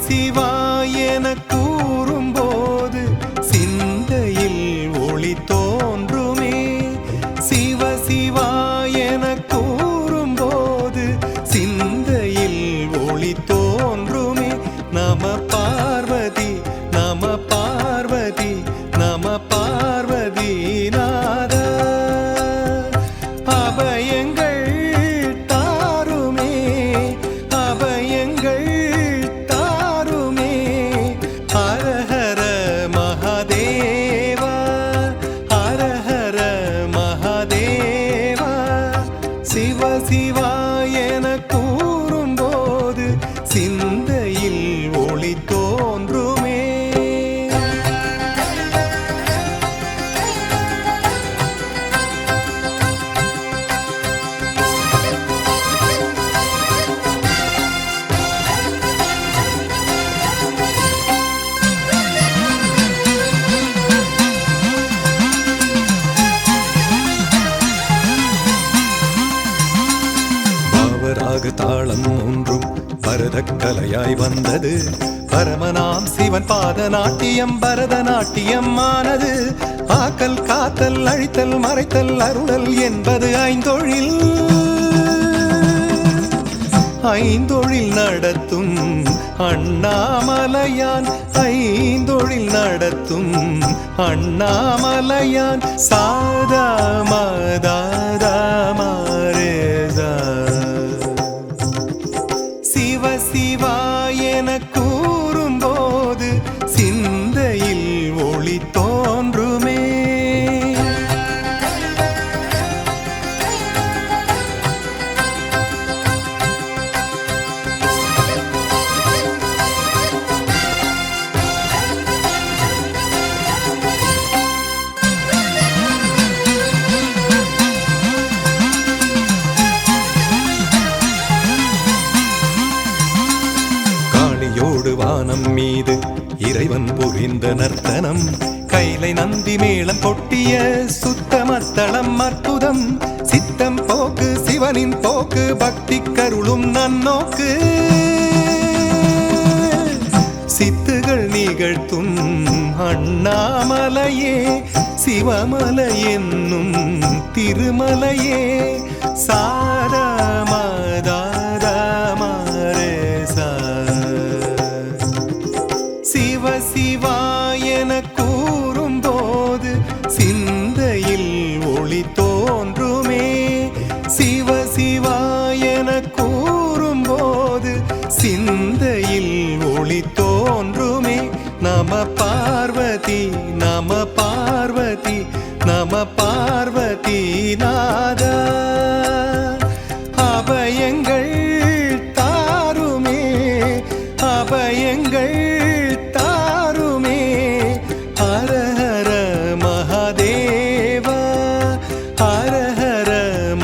சிவாயன கூறும்போது சிந்தையில் ஒளி தோன்றுமே. சிவ சிவாயன கூறும்போது சிந்தையில் ஒளி தோன்றுமே. நம பார்வதி நம பார்வதி நம பார்வதி நாத. அபயங்கள் தாருமே அபயங்கள் தாருமே. ஹரஹர மகாதேவா ஹரஹர மகாதேவா. சிவ சிவாயன கூறும்போது சிந்தையில் ஒளி தோன்றுமே. பாவராக தாளம் ஒன்றும் பரதக்கலையாய் வந்தது. பரமனாம் சிவன் பாதநாட்டியம் பரதநாட்டியம் ஆனது. ஆக்கல் காத்தல் அழித்தல் மறைத்தல் அருளல் என்பது ஐந்தொழில். ஐந்தொழில் நடத்தும் அண்ணாமலையான் ஐந்தொழில் நடத்தும் அண்ணாமலையான். சாதா மதாதா மாரேதா. சிவ சிவாயன கூறும்போது சிந்தையில் ஒளி தோன்றுமே. காளியோடு வானம் மீது இறைவன் புரிந்த நர்த்தனம். கைலை நந்தி மேளம் கொட்டிய சுத்தமத்தளம் அற்புதம். சித்தம் போக்கு சிவனின் போக்கு பக்தி கருளும் நன்னோக்கு. சித்துகள் நிகழ்த்தும் அண்ணாமலையே சிவமலை என்னும் திருமலையே. சாரா மதாதா மாரேசா. சிவ சிவாயன கூறும்போது சிந்தையில் ஒளி தோன்றுமே. சிவ சிவாயன கூறும்போது சிந்தையில் ஒளி தோன்றுமே. நம பார்வதி நம பார்வதி நம பார்வதி நாத. அபயங்கள் தாருமே அபயங்கள் தாருமே. ஹரஹர மகாதேவா ஹரஹர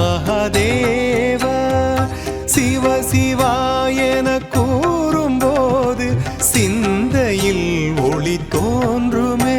மகாதேவா. சிவ சிவாயன கூறும்போது சிந்தையில் ஒளி தோன்றுமே.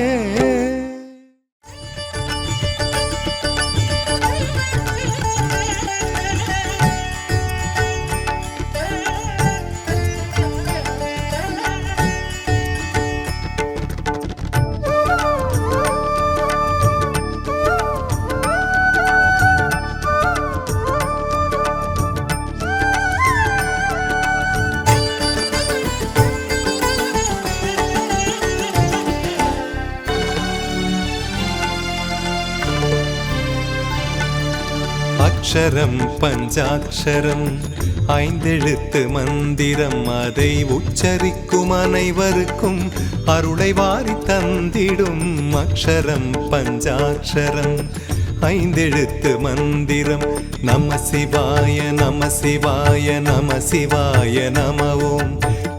அக்ஷரம் பஞ்சாட்சரம் ஐந்தெழுத்து மந்திரம். அதை உச்சரிக்கும் அனைவருக்கும் அருளை வாரி தந்திடும். அக்ஷரம் பஞ்சாட்சரம் ஐந்தெழுத்து மந்திரம். நம சிவாய நம சிவாய நம சிவாய நம ஓம்.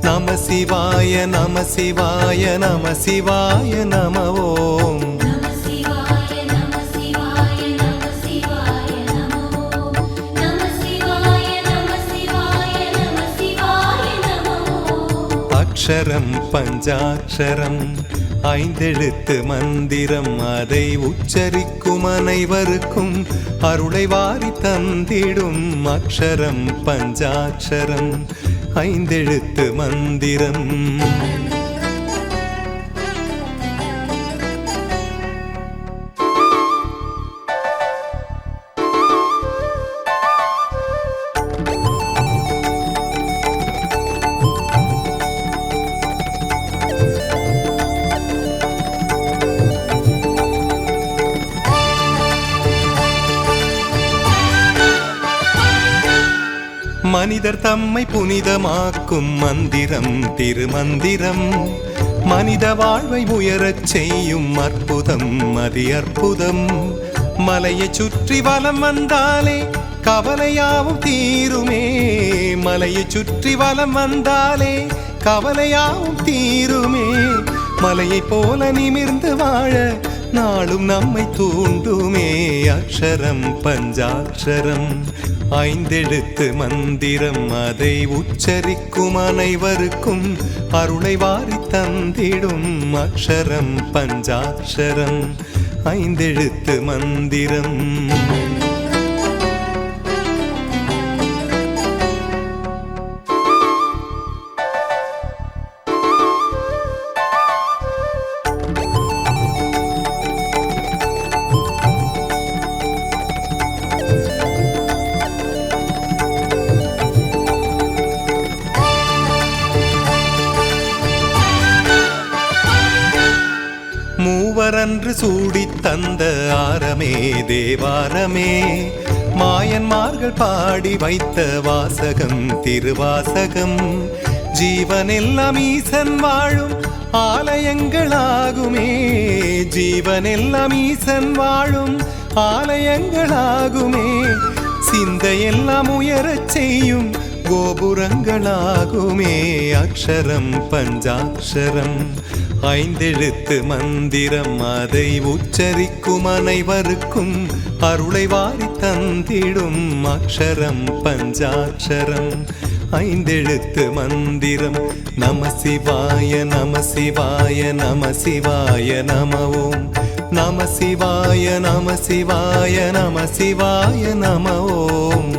நம சிவாய நம சிவாய நம சிவாய நம ஓம். அக்ஷரம் பஞ்சாட்சரம் ஐந்தெழுத்து மந்திரம் அதை உச்சரிக்கும் அனைவருக்கும் அருளை வாரி தந்திடும் அக்ஷரம் பஞ்சாட்சரம் ஐந்தெழுத்து மந்திரம். மனிதர் தம்மை புனிதமாக்கும் மந்திரம் திருமந்திரம் மனித வாழ்வை உயரச் செய்யும் அற்புதம் அதி அற்புதம். மலையை சுற்றி வலம் வந்தாலே கவலையாவும் தீருமே, மலையை சுற்றி வலம் வந்தாலே கவலையாவும் தீருமே. மலையை போல நிமிர்ந்து வாழ நாளும் நம்மை தூண்டுமே அக்ஷரம் பஞ்சாட்சரம் ஐந்தெழுத்து மந்திரம் அதை உச்சரிக்கும் அனைவருக்கும் அருளை வாரி தந்திடும் அக்ஷரம் பஞ்சாட்சரம் ஐந்தெழுத்து மந்திரம். மூவரன்று சூடித் தந்த ஆரமே தேவாரமே மாயன்மார்கள் பாடி வைத்த வாசகம் திருவாசகம். ஜீவனெல்லாம் ஈசன் வாழும் ஆலயங்களாகுமே, ஜீவனெல்லாம் ஈசன் வாழும் ஆலயங்களாகுமே. சிந்தையெல்லாம் உயரச் செய்யும் கோபுரங்களாகுமே அக்ஷரம் பஞ்சாட்சரம் ஐந்தெழுத்து மந்திரம் அதை உச்சரிக்கும் அனைவருக்கும் அருளை வாரி தந்திடும் அக்ஷரம் பஞ்சாட்சரம் ஐந்தெழுத்து மந்திரம். நம சிவாய நம சிவாய நம சிவாய நம ஓம் நம சிவாய நம சிவாய நம சிவாய நம ஓம்.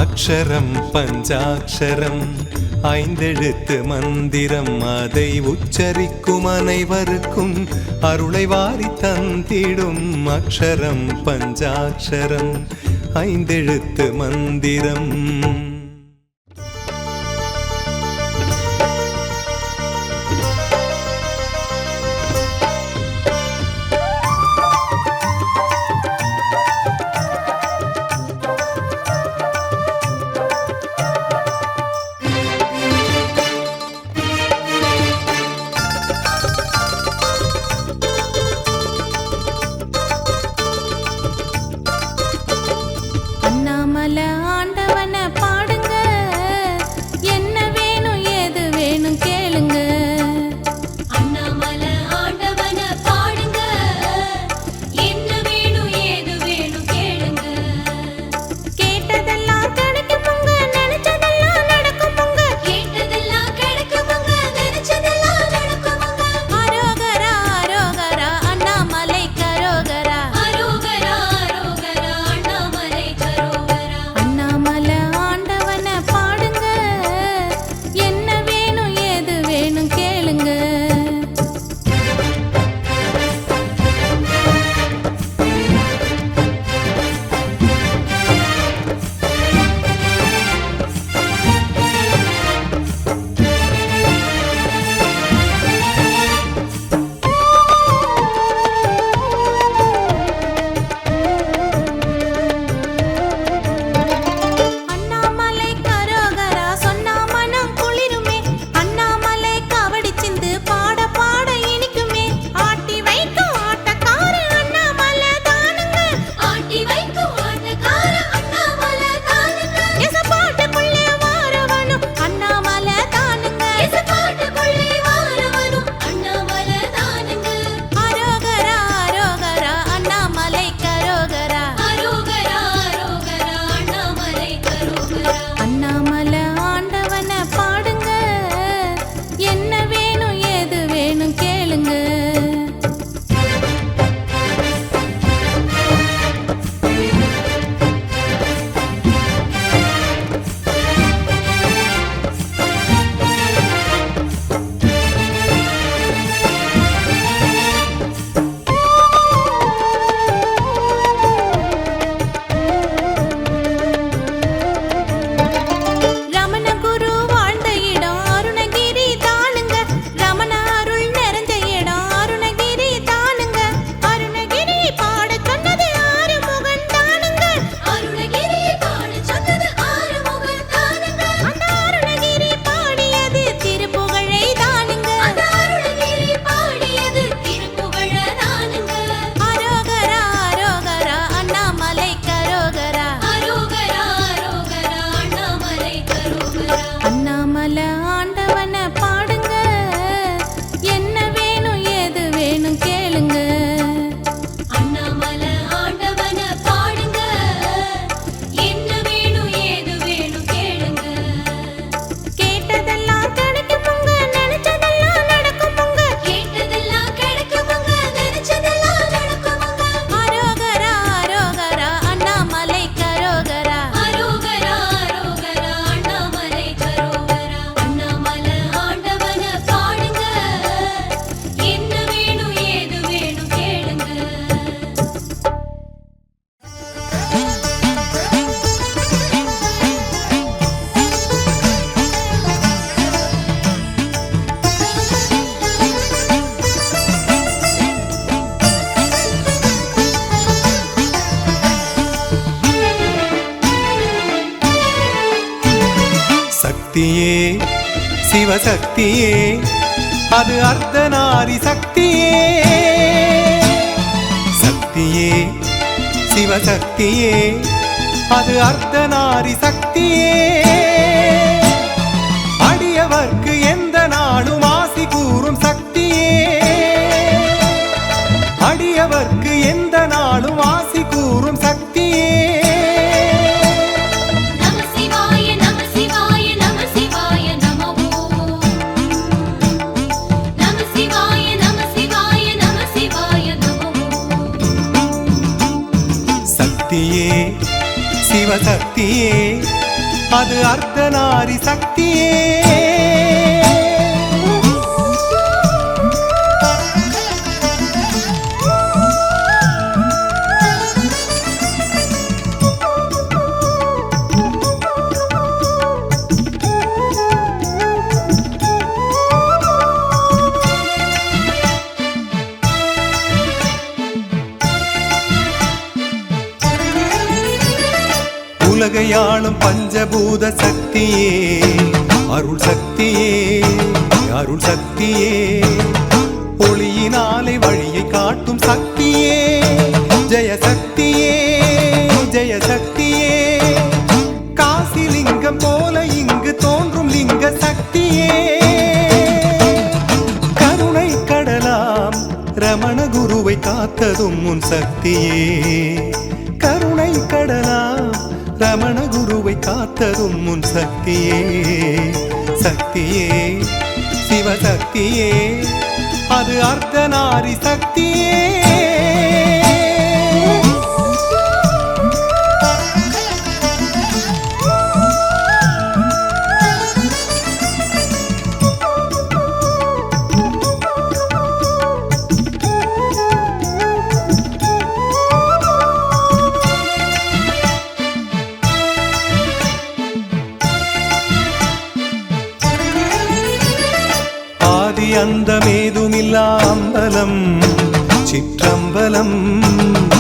அக்ஷரம் பஞ்சாட்சரம் ஐந்தெழுத்து மந்திரம் அதை உச்சரிக்கும் அனைவருக்கும் அருளை வாரி தந்திடும் அக்ஷரம் பஞ்சாட்சரம் ஐந்தெழுத்து மந்திரம். ஆண்டவன பாட சக்தியே சிவசக்தியே அது அர்த்தநாரி சக்தியே சக்தியே சிவசக்தியே அது அர்த்தநாரி சக்தியே அடியவர்க்கு எந்த நாளும் ஆசி கூறும் சக்தியே அடியவர்க்கு எந்த நாளும் ஆசி கூறும் சக்தியே சக்தியே சிவசக்தியே அது அர்த்தநாரி சக்தியே உலகையாளும் பஞ்சபூத சக்தியே அருள் சக்தியே அருள் சக்தியே ஒளியினாலே வழியை காட்டும் சக்தியே ஜெய சக்தியே ஜெய சக்தியே காசி லிங்கம் போல இங்கு தோன்றும் லிங்க சக்தியே கருணை கடலாம் ரமண குருவை காத்ததும் உன் சக்தியே கருணை கடலாம் ரமண குருவை காத்ததும் உன் சக்தியே சக்தியே சிவசக்தியே அது அர்த்தநாரி சக்தியே அந்தமேதுமில்லா அம்பலம் சிற்றம்பலம்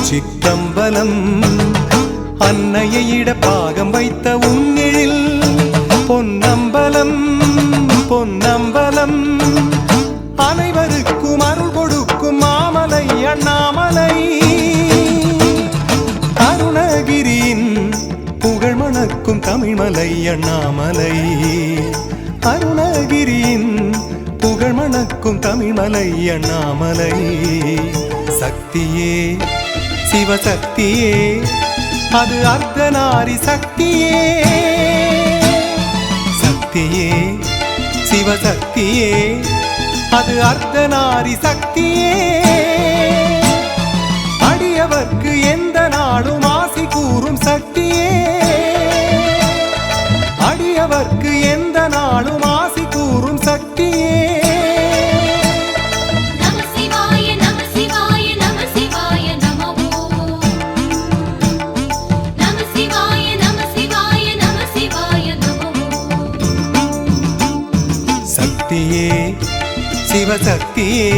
சிற்றம்பலம் அன்னையை இட பாகம் வைத்த உன்னிழில் பொன்னம்பலம் பொன்னம்பலம் அனைவருக்கும் அருள் கொடுக்கும் மாமலை அண்ணாமலை அருணகிரியின் புகழ் மணக்கும் தமிழ்மலை அண்ணாமலை அருணகிரியின் புகழ் மணக்கும் தமிழ்மலை அண்ணாமலை சக்தியே சிவசக்தியே அது அர்த்தநாரி சக்தியே சக்தியே சிவசக்தியே அது அர்த்தநாரி சக்தியே அடியவர்க்கு எந்த நாளும் ஆசி கூறும் சக்தியே அடியவர்க்கு எந்த நாளும் ஆசி கூறும் சக்தியே சக்தியே சிவசக்தியே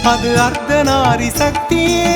அது அர்த்தநாரி சக்தியே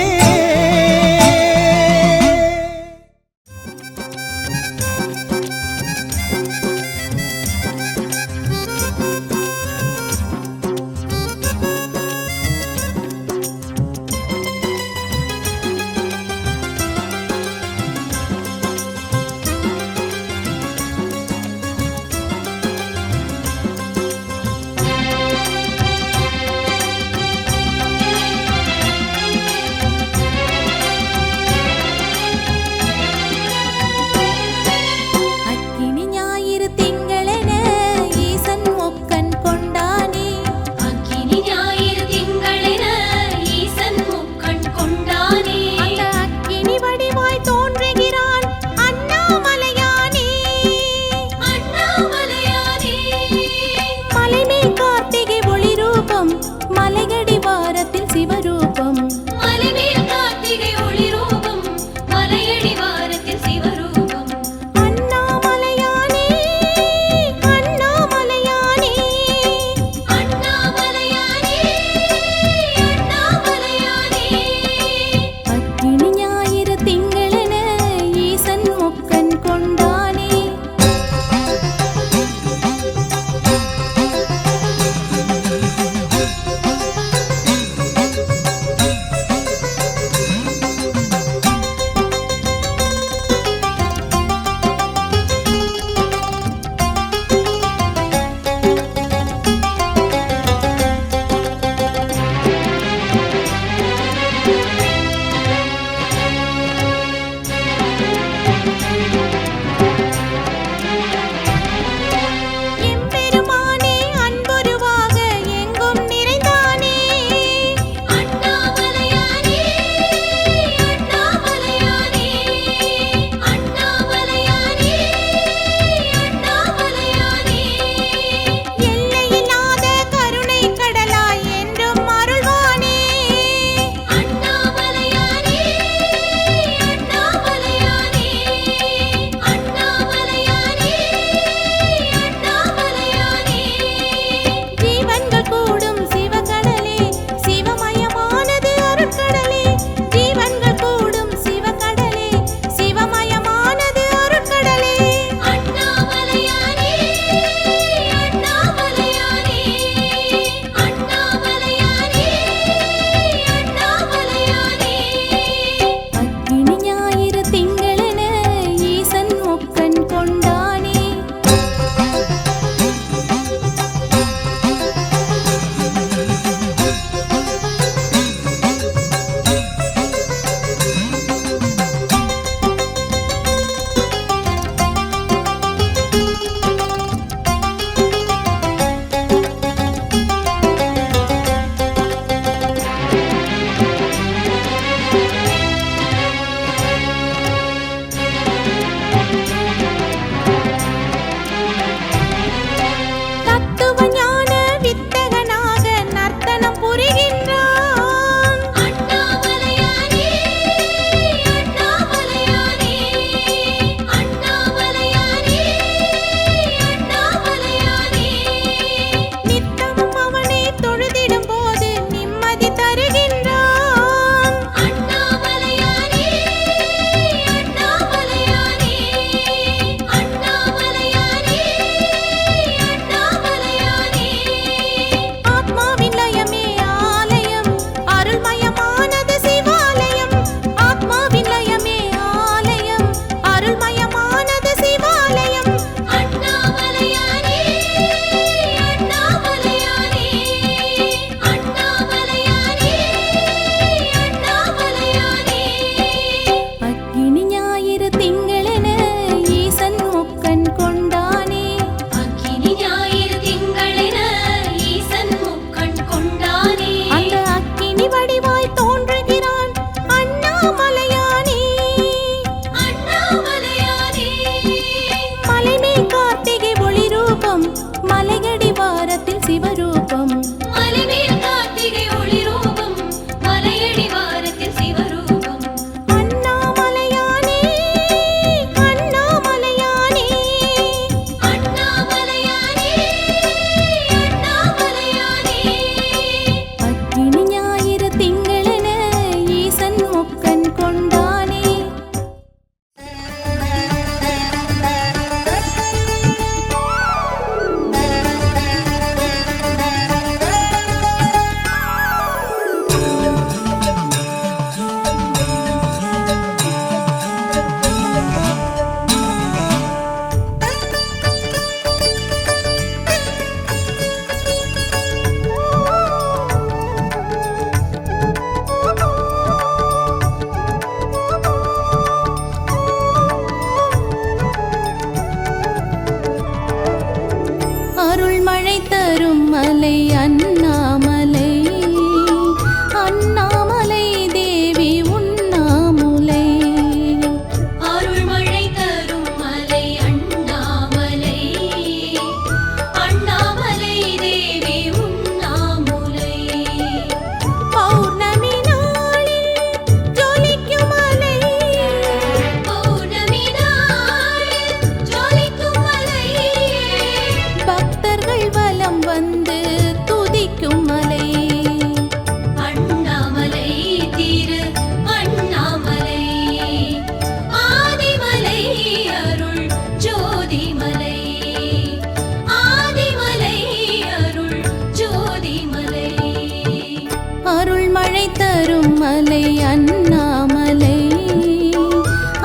மழை தரும் மலை அண்ணாமலை,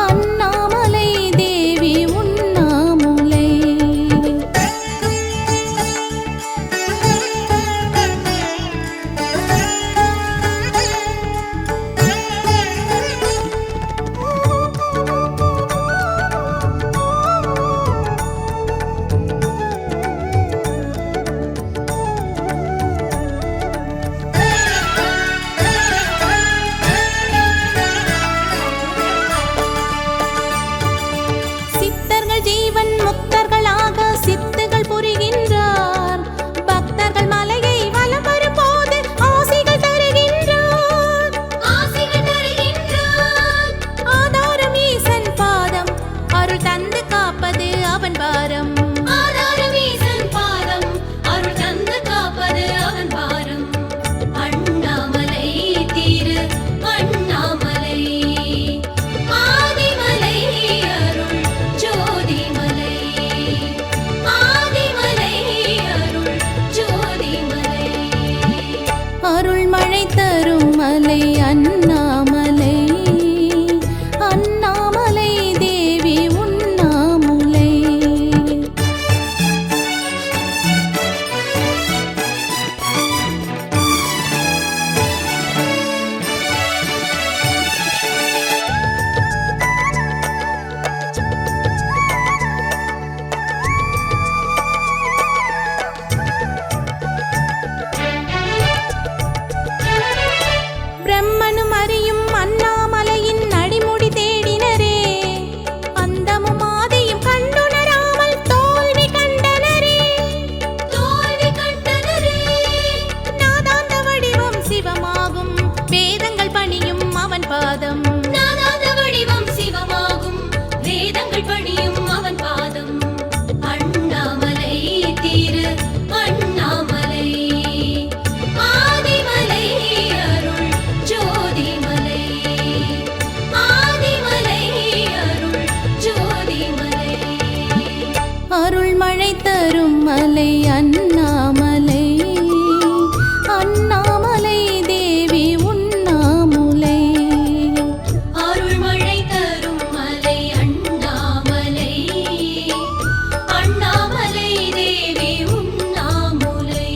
அண்ணாமலை தேவி உண்ணாமுலை. ஜீவன் முக்தர்களாக சித்துகள் புரிகின்றார். பக்தர்கள் மலையை வலம் வரும்போது ஆசிகள் தருகின்றார். ஆதாரம் ஈசன் பாதம், அருள் தந்து காப்பது அவன் பாரம். அருள் தந்து காப்பது அவன் பாரம். அண்ணாமலை திரு அண்ணாமலை, ஆதிமலை அருள் ஜோதிமலை, ஆதிமலை அருள் ஜோதிமலை. அருள் மழை தரும் மலை அண்ணாமலை, அண்ணாமலை தேவி உண்ணாமுலை. பிரம்மனும் அறியும் அண்ணாமலையின் அடிமுடி தேடினரே, அந்தமும் ஆதியும் கண்டுணராமல் தோல்வி கண்டனரே. நாதாந்த வடிவம் சிவமாகும், வேதங்கள் பணியும் அவன் பாதம். நாதாந்த வடிவம் சிவமாகும், வேதங்கள் பணியும் அவன் பாதம். அண்ணாமலை திரு அண்ணாமலை, ஆதிமலை அருள் ஜோதிமலை, ஆதிமலை அருள் ஜோதிமலை. அருள் மழை தரும் மலை அண்ணாமலை, அண்ணாமலை தேவி உண்ணாமுலை. அருள் மழை தரும் மலை அண்ணாமலை, அண்ணாமலை தேவி உண்ணாமுலை.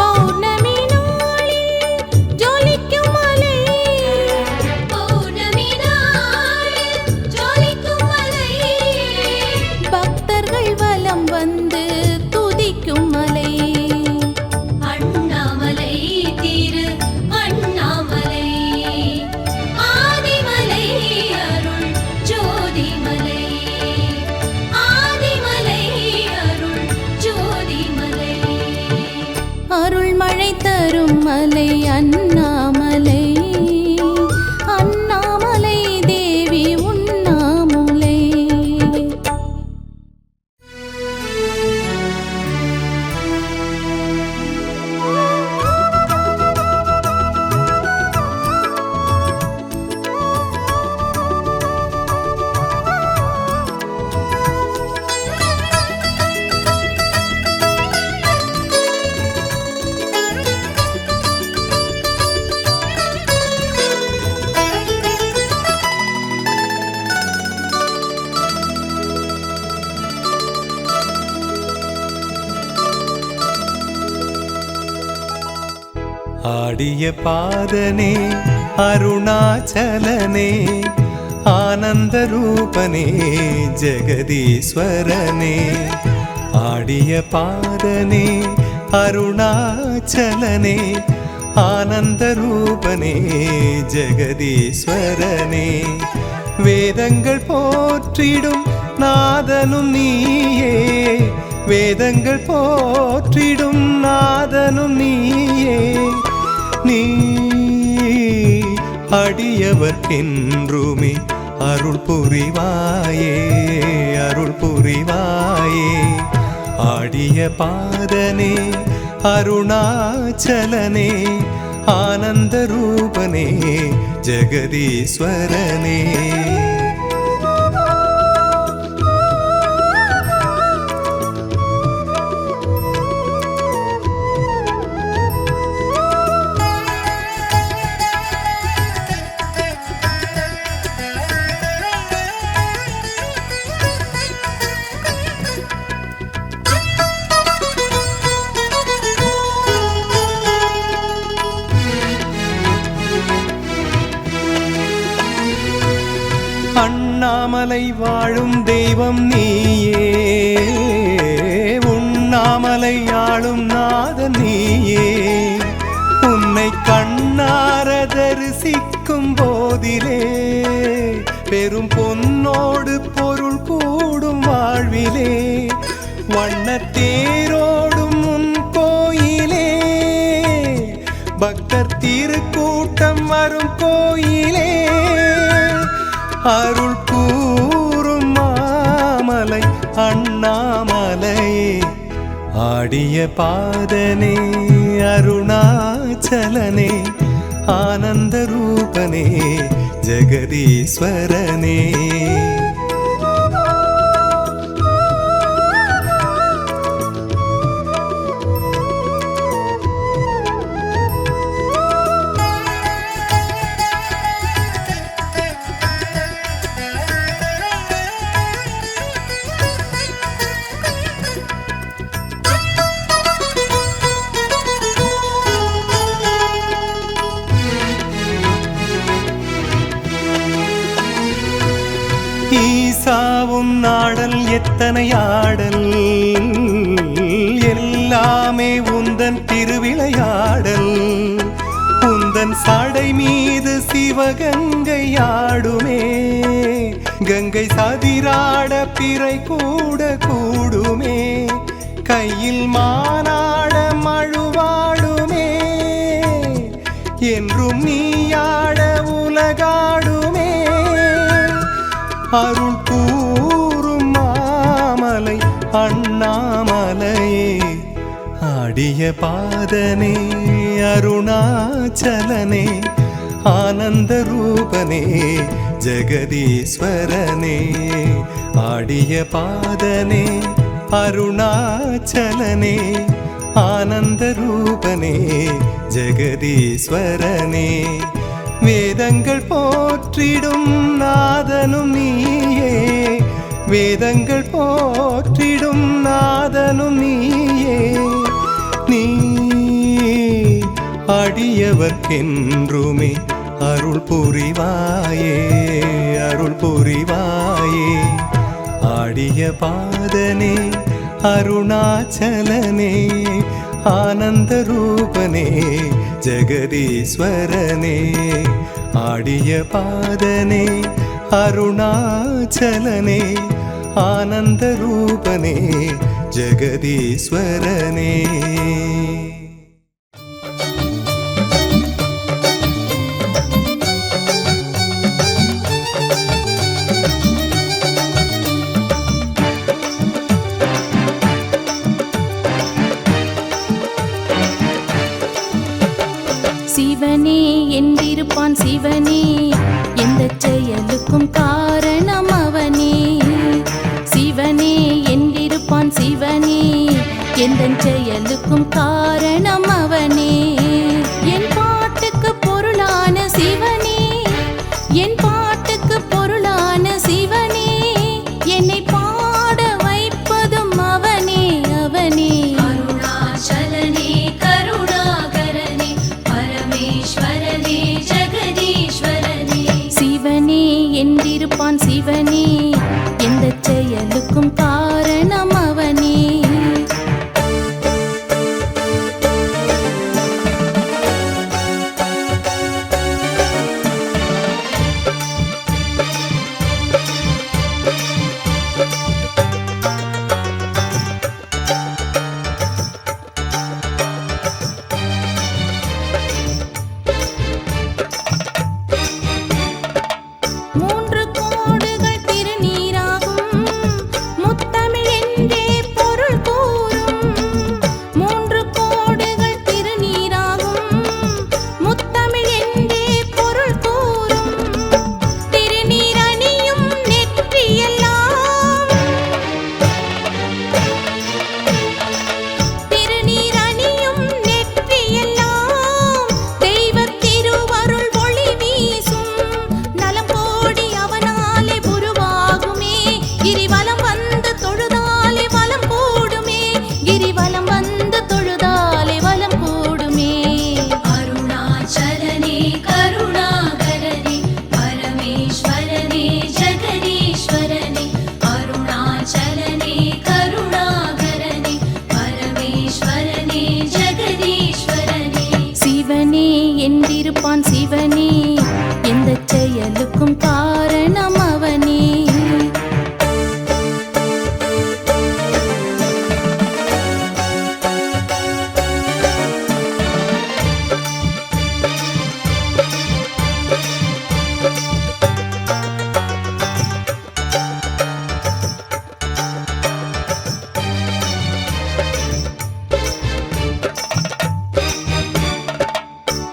பௌர்ணமி நாளில் ஜொலிக்கும் மலை, பௌர்ணமி நாளில் ஜொலிக்கும் மலை. பக்தர்கள் வலம் வந்து துதிக்கும் மலை. அண்ணாமலை திரு அண்ணாமலை, ஆதிமலை அருள் ஜோதிமலை, ஆதிமலை அருள் ஜோதிமலை. அருள் மழை தரும் மலை அண்ணாமலை, அண்ணாமலை தேவி உண்ணாமுலை. ஆடிய பாதனே அருணாச்சலனே, ஆனந்த ரூபனே ஜெகதீஸ்வரனே. ஆடிய பாதனே அருணாச்சலனே, ஆனந்த ரூபனே ஜெகதீஸ்வரனே. வேதங்கள் போற்றிடும் நாதனும் நீயே, வேதங்கள் போற்றிடும் நாதனும் நீயே. நீ அடியவர்க்கென்றுமே அருள் புரிவாயே, அருள் புரிவாயே. ஆடிய பாதனே அருணாச்சலனே, ஆனந்த ரூபனே ஜெகதீஸ்வரனே. உண்ணாமலை வாழும் தெய்வம் நீயே, உண்ணாமலை ஆளும் நாதன் நீயே. உன்னை கண்ணார தரிசிக்கும் போதிலே பெரும் பொன்னோடு பொருள் கூடும் வாழ்விலே. வண்ணத்தேரோடும் உன் கோயிலே, பக்தர் திருக்கூட்டம் வரும் கோயிலே. அருள் கூறும் மாமலை அண்ணாமலையே, ஆடிய பாதனே அருணாச்சலனே, ஆனந்த ரூபனே ஜெகதீஸ்வரனே. ஈசாவும் நாடல் எத்தனை ஆடல், எல்லாமே உந்தன் திருவிளையாடல். உந்தன் சடை மீது சிவகங்கை ஆடுமே, கங்கை சதிராட பிறை கூட கூடுமே. கையில் மானாட மழுவாடுமே, என்றும் நீயாட உலகாடுமே. அருள் கூறும் மாமலை அண்ணாமலையே, ஆடிய பாதனே அருணாச்சலனே, ஆனந்த ரூபனே ஜெகதீஸ்வரனே. ஆடிய பாதனே அருணாச்சலனே, ஆனந்த ரூபனே ஜெகதீஸ்வரனே. வேதங்கள் போற்றிடும் நாதனும் நீயே, வேதங்கள் போற்றிடும் நாதனும் நீயே. நீ அடியவர்க்கென்றுமே அருள் புரிவாயே, அருள் புரிவாயே. ஆடிய பாதனே அருணாச்சலனே, ஆனந்த ரூபனே ஜெகதீஸ்வரனே. ஆடிய பாதனே அருணாச்சலனே, ஆனந்த ரூபனே ஜெகதீஸ்வரனே. சிவனே என்றிருப்பான் சிவனே, எந்த செயலுக்கும் காரணம் அவனே. சிவனே என்றிருப்பான் சிவனே, எந்த செயலுக்கும் காரணம் அவனே. என் பாட்டுக்கு பொருளான சிவனே, என் பாட்டுக்கு பொருளான சிவனே, என்னை பாட வைப்பதும் அவனே அவனே. அருணாச்சலனே கருணாகரனே பரமேஸ்வரனே ஜெகதீஸ்வரனே. சிவனே என்றிருப்பான் சிவனே, எந்த செயலுக்கும் காரணம் அவனே. சிவனே என்றிருப்பான் சிவனே, எந்த செயலுக்கும் காரணம் அவனே.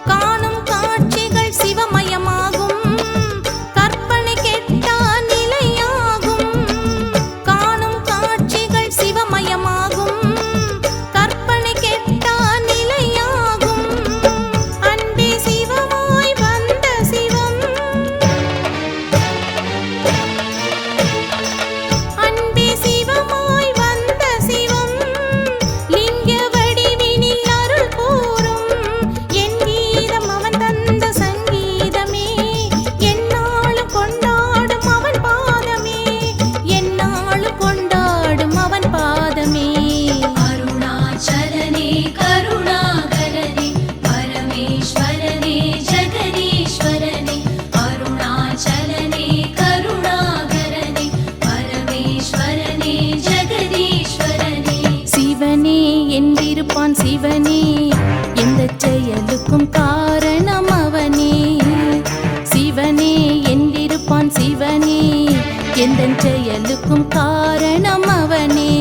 காணும் காட்சிகள் சிவமயமாகும், கற்பனை கெட்டா நிலையாகும். காணும் காட்சிகள் சிவமயமாகும், கற்பனை கெட்டா நிலையாகும். அன்பே சிவமாய் வந்த சிவம், அன்பே சிவமாய் வந்த சிவம், லிங்க வடிவினில் அருள் கூறும். என் கீதம் அவன் தந்த சங்கீதமே, எந்நாளும் கொண்டாடும் அவன் பாதமே, எந்நாளும் கொண்டாடும் அவன் பாதமே. அருணாச்சலனே கருணாகரனே பரமேஸ்வரனே ஜெகதீஸ்வரனே. அருணாச்சலனே கருணாகரனே பரமேஸ்வரனே ஜெகதீஸ்வரனே. சிவனே என்றிருப்பான் சிவனே, எந்த செயலுக்கும் காரணம் அவனே. சிவனே என்றிருப்பான் சிவனே, எந்த செயலுக்கும் காரணம் அவனே.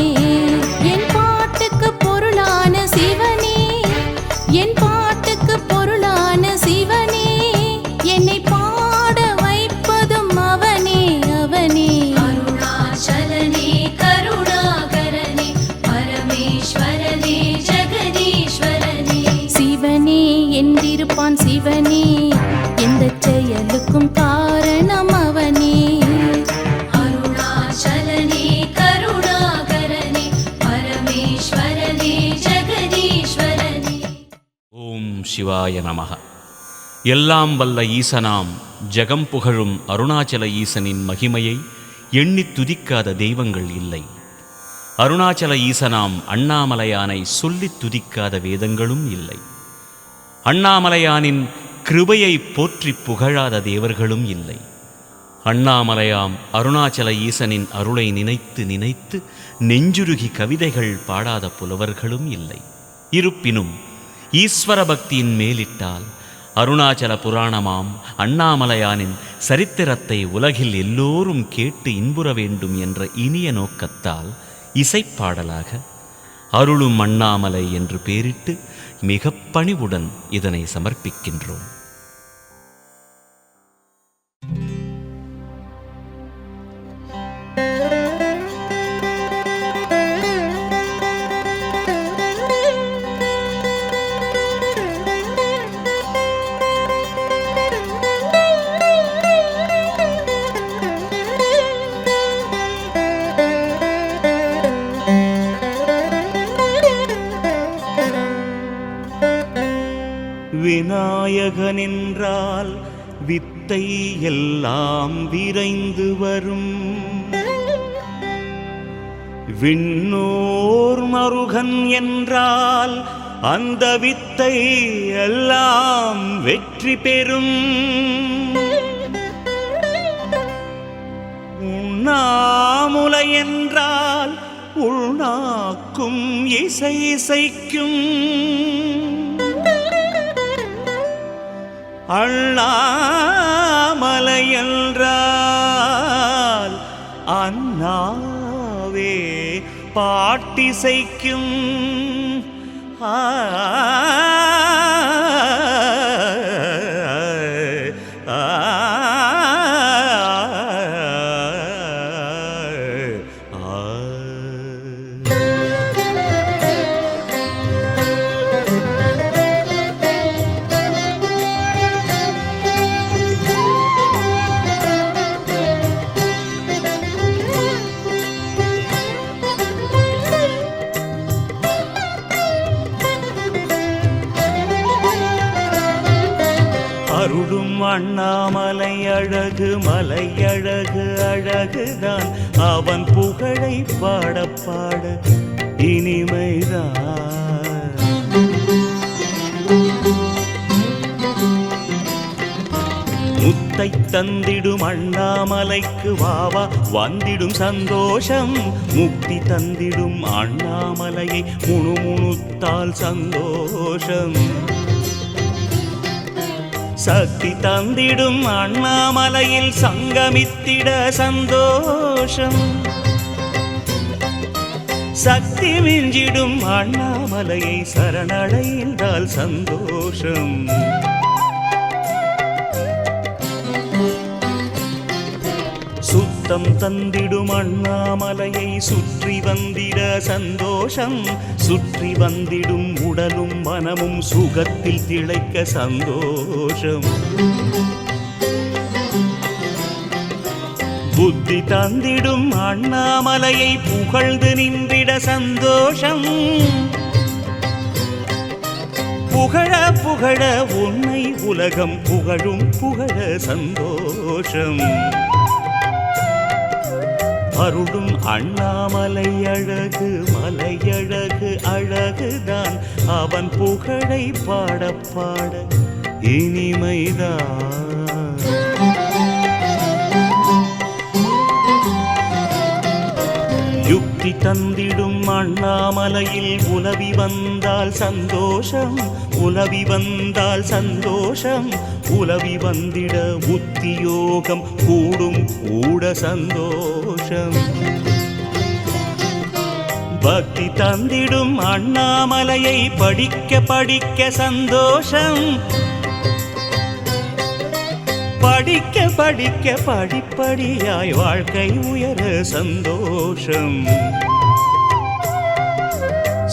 என் பாட்டுக்கு பொருளான சிவனே, என் பாட்டுக்கு பொருளான சிவனே, என்னை பாட வைப்பதும் அவனே அவனே. அருணாச்சலனே கருணாகரனே பரமேஸ்வரனே ஜெகதீஸ்வரனே. சிவனே என்றிருப்பான் சிவனே, எந்த செயலுக்கும் காரணம் அவனே. அருணாச்சலனே கருணாகரனே பரமேஸ்வரனே ஜெகதீஸ்வரனே. ஓம் சிவாய நமக. எல்லாம் வல்ல ஈசனாம் ஜெகம் புகழும் அருணாச்சல ஈசனின் மகிமையை எண்ணித் துதிக்காத தெய்வங்கள் இல்லை. அருணாச்சல ஈசனாம் அண்ணாமலையானை சொல்லித் துதிக்காத வேதங்களும் இல்லை. அண்ணாமலையானின் கிருபையை போற்றிப் புகழாத தேவர்களும் இல்லை. அண்ணாமலையாம் அருணாச்சல ஈசனின் அருளை நினைத்து நினைத்து நெஞ்சுருகி கவிதைகள் பாடாத புலவர்களும் இல்லை. இருப்பினும் ஈஸ்வர பக்தியின் மேலிட்டால் அருணாச்சல புராணமாம் அண்ணாமலையானின் சரித்திரத்தை உலகில் எல்லோரும் கேட்டு இன்புற வேண்டும் என்ற இனிய நோக்கத்தால் இசைப்பாடலாக அருளும் அண்ணாமலை என்று பேரிட்டு மிக பணிவுடன் இதனை சமர்ப்பிக்கின்றோம். விநாயகனென்றால் வித்தை எல்லாம் விரைந்து வரும். விண்ணோர் மருகன் என்றால் அந்த வித்தை எல்லாம் வெற்றி பெறும். உண்ணாமுலை என்றால் உள்நாக்கும் இசை இசைக்கும். அண்ணாமலை என்றால் அண்ணாவே பாட்டிசைக்கும். ஆ அருளும் அண்ணாமலை அழகு மலை அழகு அழகுதான். அவன் புகழை பாட பாட இனிமைதான். வித்தை தந்திடும் அண்ணாமலைக்கு வாவா வந்திடும் சந்தோஷம். முக்தி தந்திடும் அண்ணாமலையை முணுமுணுத்தால் சந்தோஷம். சக்தி தந்திடும் அண்ணாமலையில் சங்கமித்திட சந்தோஷம். சக்தி மிஞ்சிடும் அண்ணாமலையை சரணடைந்தால் சந்தோஷம். சுத்தம் தந்திடும் அண்ணாமலையை சுற்றி வந்திட சந்தோஷம். சுற்றி வந்திடும் உடலும் மனமும் சுகத்தில் திளைக்க சந்தோஷம். புத்தி தந்திடும் அண்ணாமலையை புகழ்ந்து நின்றிட சந்தோஷம். புகழ புகழ உன்னை உலகம் புகழும் புகழ சந்தோஷம். அருளும் அண்ணாமலை அழகு மலையழகு அழகுதான். அவன் புகழை பாட பாட இனிமைதான். யுக்தி தந்திடும் அண்ணாமலையில் உலவி வந்தால் சந்தோஷம். உலவி வந்தால் சந்தோஷம். உலவி வந்திட உத்தியோகம் கூடும் கூட சந்தோஷம். பக்தி தந்திடும் அண்ணாமலையை படிக்க படிக்க சந்தோஷம். படிக்க படிக்க படிப்படியாய் வாழ்க்கை உயர சந்தோஷம்.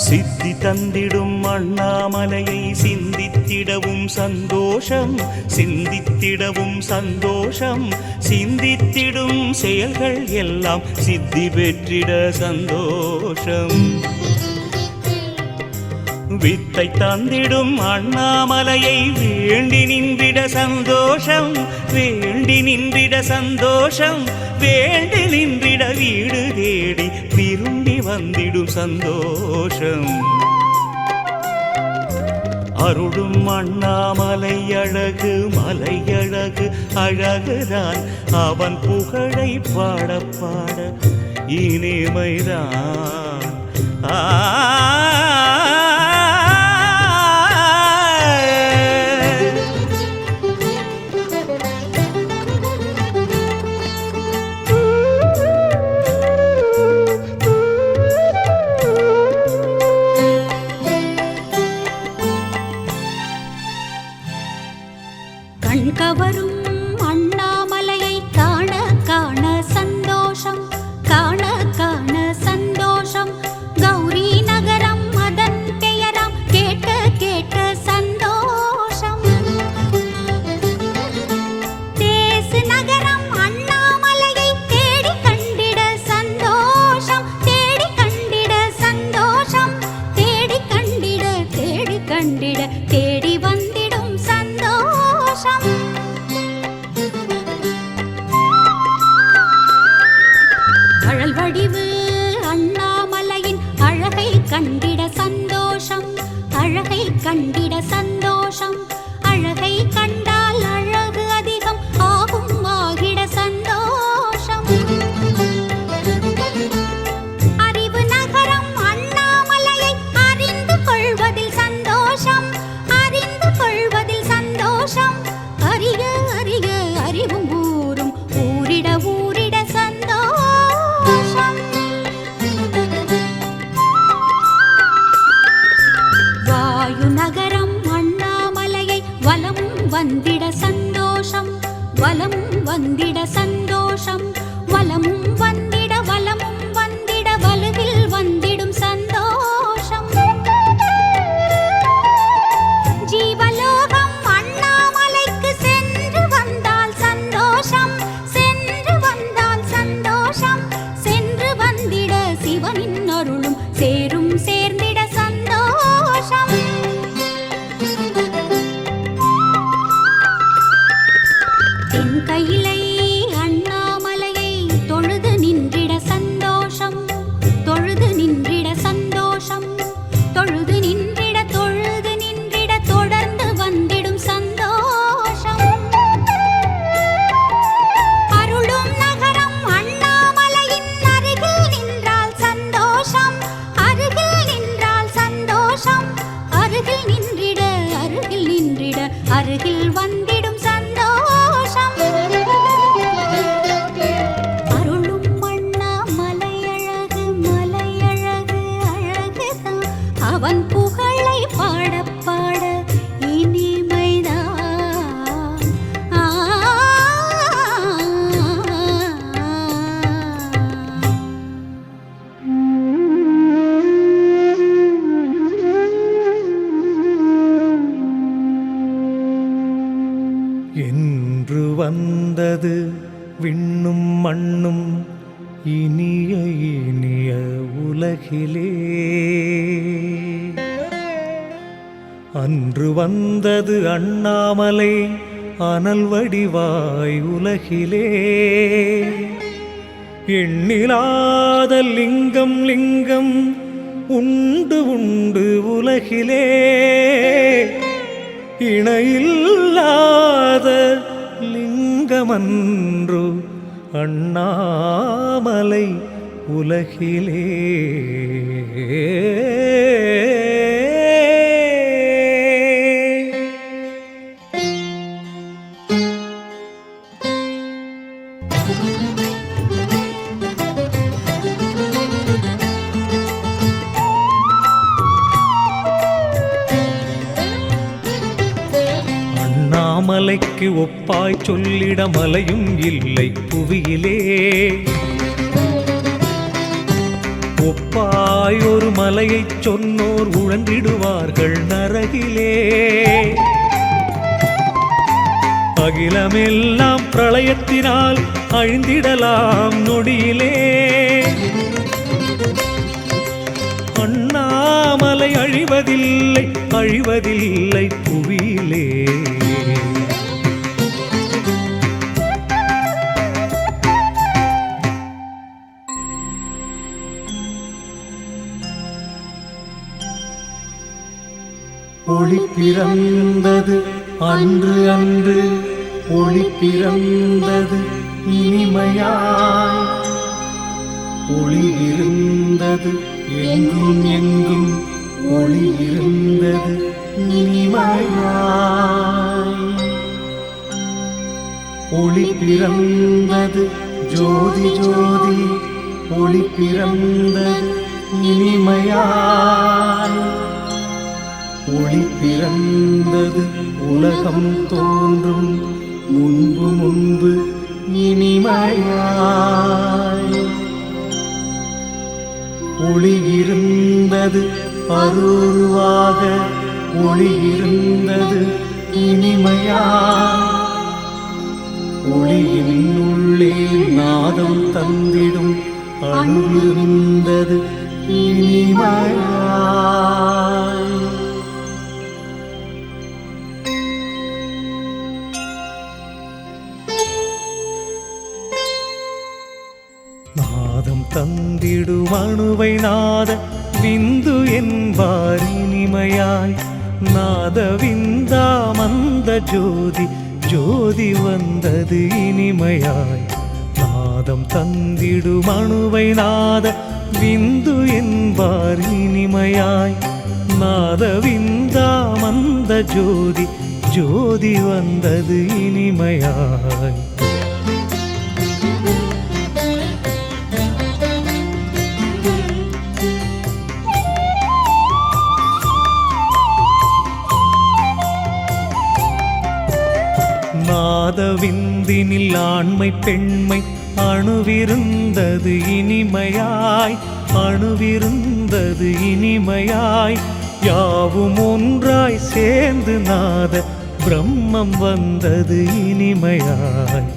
சித்தி தந்திடும் அண்ணாமலையை சிந்தித்திடவும் சந்தோஷம். சிந்தித்திடவும் சந்தோஷம். சிந்தித்திடும் செயல்கள் எல்லாம் சித்தி பெற்றிட சந்தோஷம். வித்தை தந்திடும் அண்ணாமலையை வேண்டி நின்றிட சந்தோஷம். வேண்டி நின்றிட சந்தோஷம். வேண்டி நின்றிட வீடு தேடி விரும்பி வந்திடும் சந்தோஷம். அருளும் அண்ணாமலை அழகு மலையழகு அழகுதான். அவன் புகழை பாட பாட இனிமைதான். கண்கவரும் அண்ணாமலையை காண காண சந்தோஷம். காண காண சந்தோஷம். கௌரி நகரம் அதன் பெயராம் கேட்க கேட்க சந்தோஷம். தேசு நகரம் அண்ணாமலையை தேடி கண்டிட சந்தோஷம். தேடி கண்டிட சந்தோஷம். தேடி கண்டிட தேடி கண்டிட தேடி வந்திடும் சந்தோஷம். கழல் வடிவு அண்ணாமலையின் அழகை கண்டிட சந்தோஷம். அழகை கண்டிட சந்தோஷம். அழகை கண்டால் அழகு அதிகம் ஆகும் ஆகிட சந்தோஷம். அறிவு நகரம் அண்ணாமலையை அறிந்து கொள்வதில் சந்தோஷம். அறிந்து கொள்வதில் சந்தோஷம். அறிய அறிய அறிவும் ஊரும் ஊரிட ஊரிட சந்தோஷம். வாயு நகரம் அண்ணாமலையை வலமும் வந்திட சந்தோஷம். வலமும் வந்திட சந்தோஷம். வலமும் வந்திட வலமும் வந்திட வலுவில் வந்திடும் சந்தோஷம். ஜீவலோகம் அண்ணாமலைக்கு சென்று வந்தால் சந்தோஷம். சென்று வந்தால் சந்தோஷம். சென்று வந்திட சிவனின் அருளும் சேரும் சேர்ந்திட சந்தோஷம். தென் கையிலை அண்ணாமலையை தொழுது நின்று அருகில் வந்திடும் சந்தோஷம். அருளும் அண்ணா மலையழகு மலையழகு அழகுதான், அவன் புகழை பாட பாட இனிமைதான். என்று வந்தது விண்ணும் மண்ணும் இனிய இனிய உலகிலே, அன்று வந்தது அண்ணாமலை அனல் வடிவாய் உலகிலே. எண்ணிலாத லிங்கம் லிங்கம் உண்டு உண்டு உலகிலே, இணையில்லாத லிங்கமன்று அண்ணாமலை உலகிலே. அண்ணாமலைக்கு ஒப்பாய் சொல்லிட மலையும் இல்லை புவியிலே, ஒப்பாய் ஒரு மலையைச் சொன்னோர் உழந்திடுவார்கள் நரகிலே. அகிலமெல்லாம் பிரளயத்தினால் அழிந்திடலாம் நொடியிலே, அண்ணாமலை அழிவதில்லை அழிவதில்லை புவியிலே. ஒளி பிறந்தது அன்று அன்று, ஒளி பிறந்தது இனிமையாய், ஒளி இருந்தது எங்கும் எங்கும், ஒளி இருந்தது இனிமையாய். ஒளி பிறந்தது ஜோதி ஜோதி, ஒளி பிறந்தது இனிமையாய், ஒளி பிறந்தது உலகம் தோன்றும் முன்பு முன்பு இனிமையாய். ஒளி இருந்தது அருவாக, ஒளி இருந்தது இனிமையாய், ஒளியின் உள்ளே நாதம் தந்திடும் அணுவிருந்தது இனிமையாய். நாதம் தந்திடும் அணுவை நாத விந்து என்பார் இனிமையாய், நாத விந்தாமந்த ஜோதி ஜோதி வந்தது இனிமையாய். நாதம் தந்திடும் அணுவை நாத விந்து என்பார் இனிமையாய், நாத விந்தாமந்த ஜோதி ஜோதி வந்தது இனிமையாய். நாதவிந்தினில் ஆண்மை பெண்மை அணுவிருந்தது இனிமையாய், அணுவிருந்தது இனிமையாய். யாவும் ஒன்றாய் சேர்ந்து நாத பிரம்மம் வந்தது இனிமையாய்.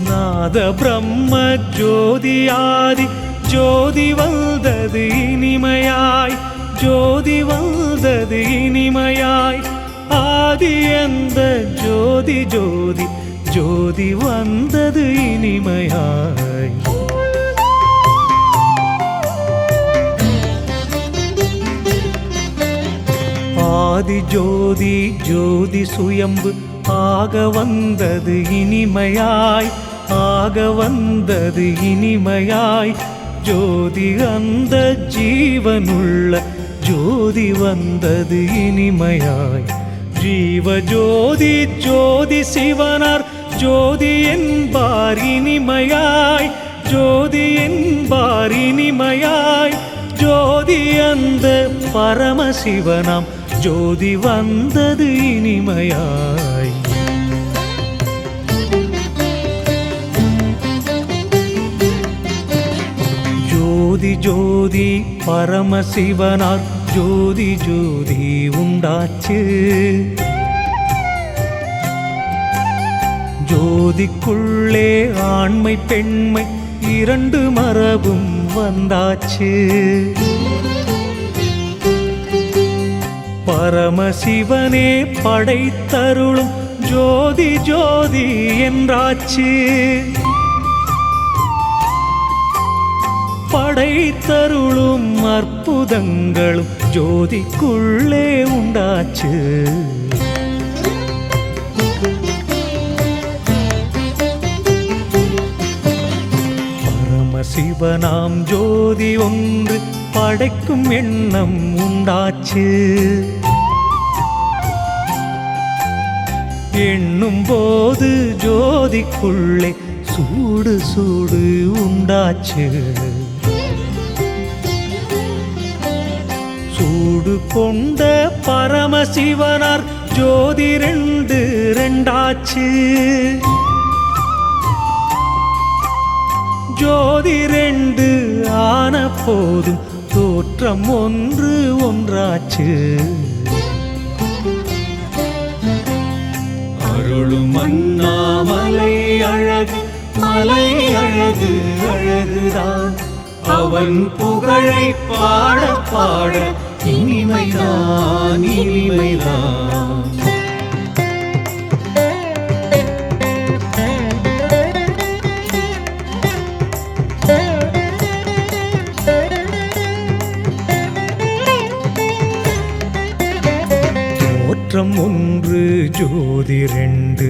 நாத பிரம்ம ஜோதியாதி ஜோதி வந்தது இனிமையாய், ஜோதி வந்தது இனிமையாய். ஆதி அந்த ஜோதி ஜோதி ஜோதி வந்தது இனிமையாய். ஆதி ஜோதி ஜோதி சுயம்பு ஆக வந்தது இனிமையாய், ஆக வந்தது இனிமையாய். ஜோதி அந்த ஜீவனுள்ள ஜோதி வந்தது இனிமையாய். ஜீவஜோதி ஜோதி சிவனார் ஜோதி என்பார் இனிமையாய். ஜோதி என்பார் இனிமையாய். ஜோதி அந்த பரமசிவனாம் ஜோதி வந்தது இனிமையாய். ஜோதி ஜோதி பரமசிவனார் ஜோதி ஜோதி உண்டாச்சு. ஜோதிக்குள்ளே ஆண்மை பெண்மை இரண்டு மரபும் வந்தாச்சு. பரமசிவனே படைத்தருளும் ஜோதி ஜோதி என்றாச்சு. படைத்தருளும் அற்புதங்களும் ஜோதிக்குள்ளே உண்டாச்சு. பரமசிவனாம் ஜோதி ஒன்று படைக்கும் எண்ணம் உண்டாச்சு. எண்ணும் போது ஜோதிக்குள்ளே சூடு சூடு உண்டாச்சு. சூடு கொண்ட பரமசிவனார் ஜோதி ரெண்டு ரெண்டாச்சு. ஜோதி ரெண்டு ஆன போதும் தோற்றம் ஒன்று ஒன்றாச்சு. அருளும் அண்ணாமலை அழகு மலை அழகு அழகுதான். அவன் புகழை பாட பாட இனிமைதான் இனிமைதான். தோற்றம் ஒன்று ஜோதி ரெண்டு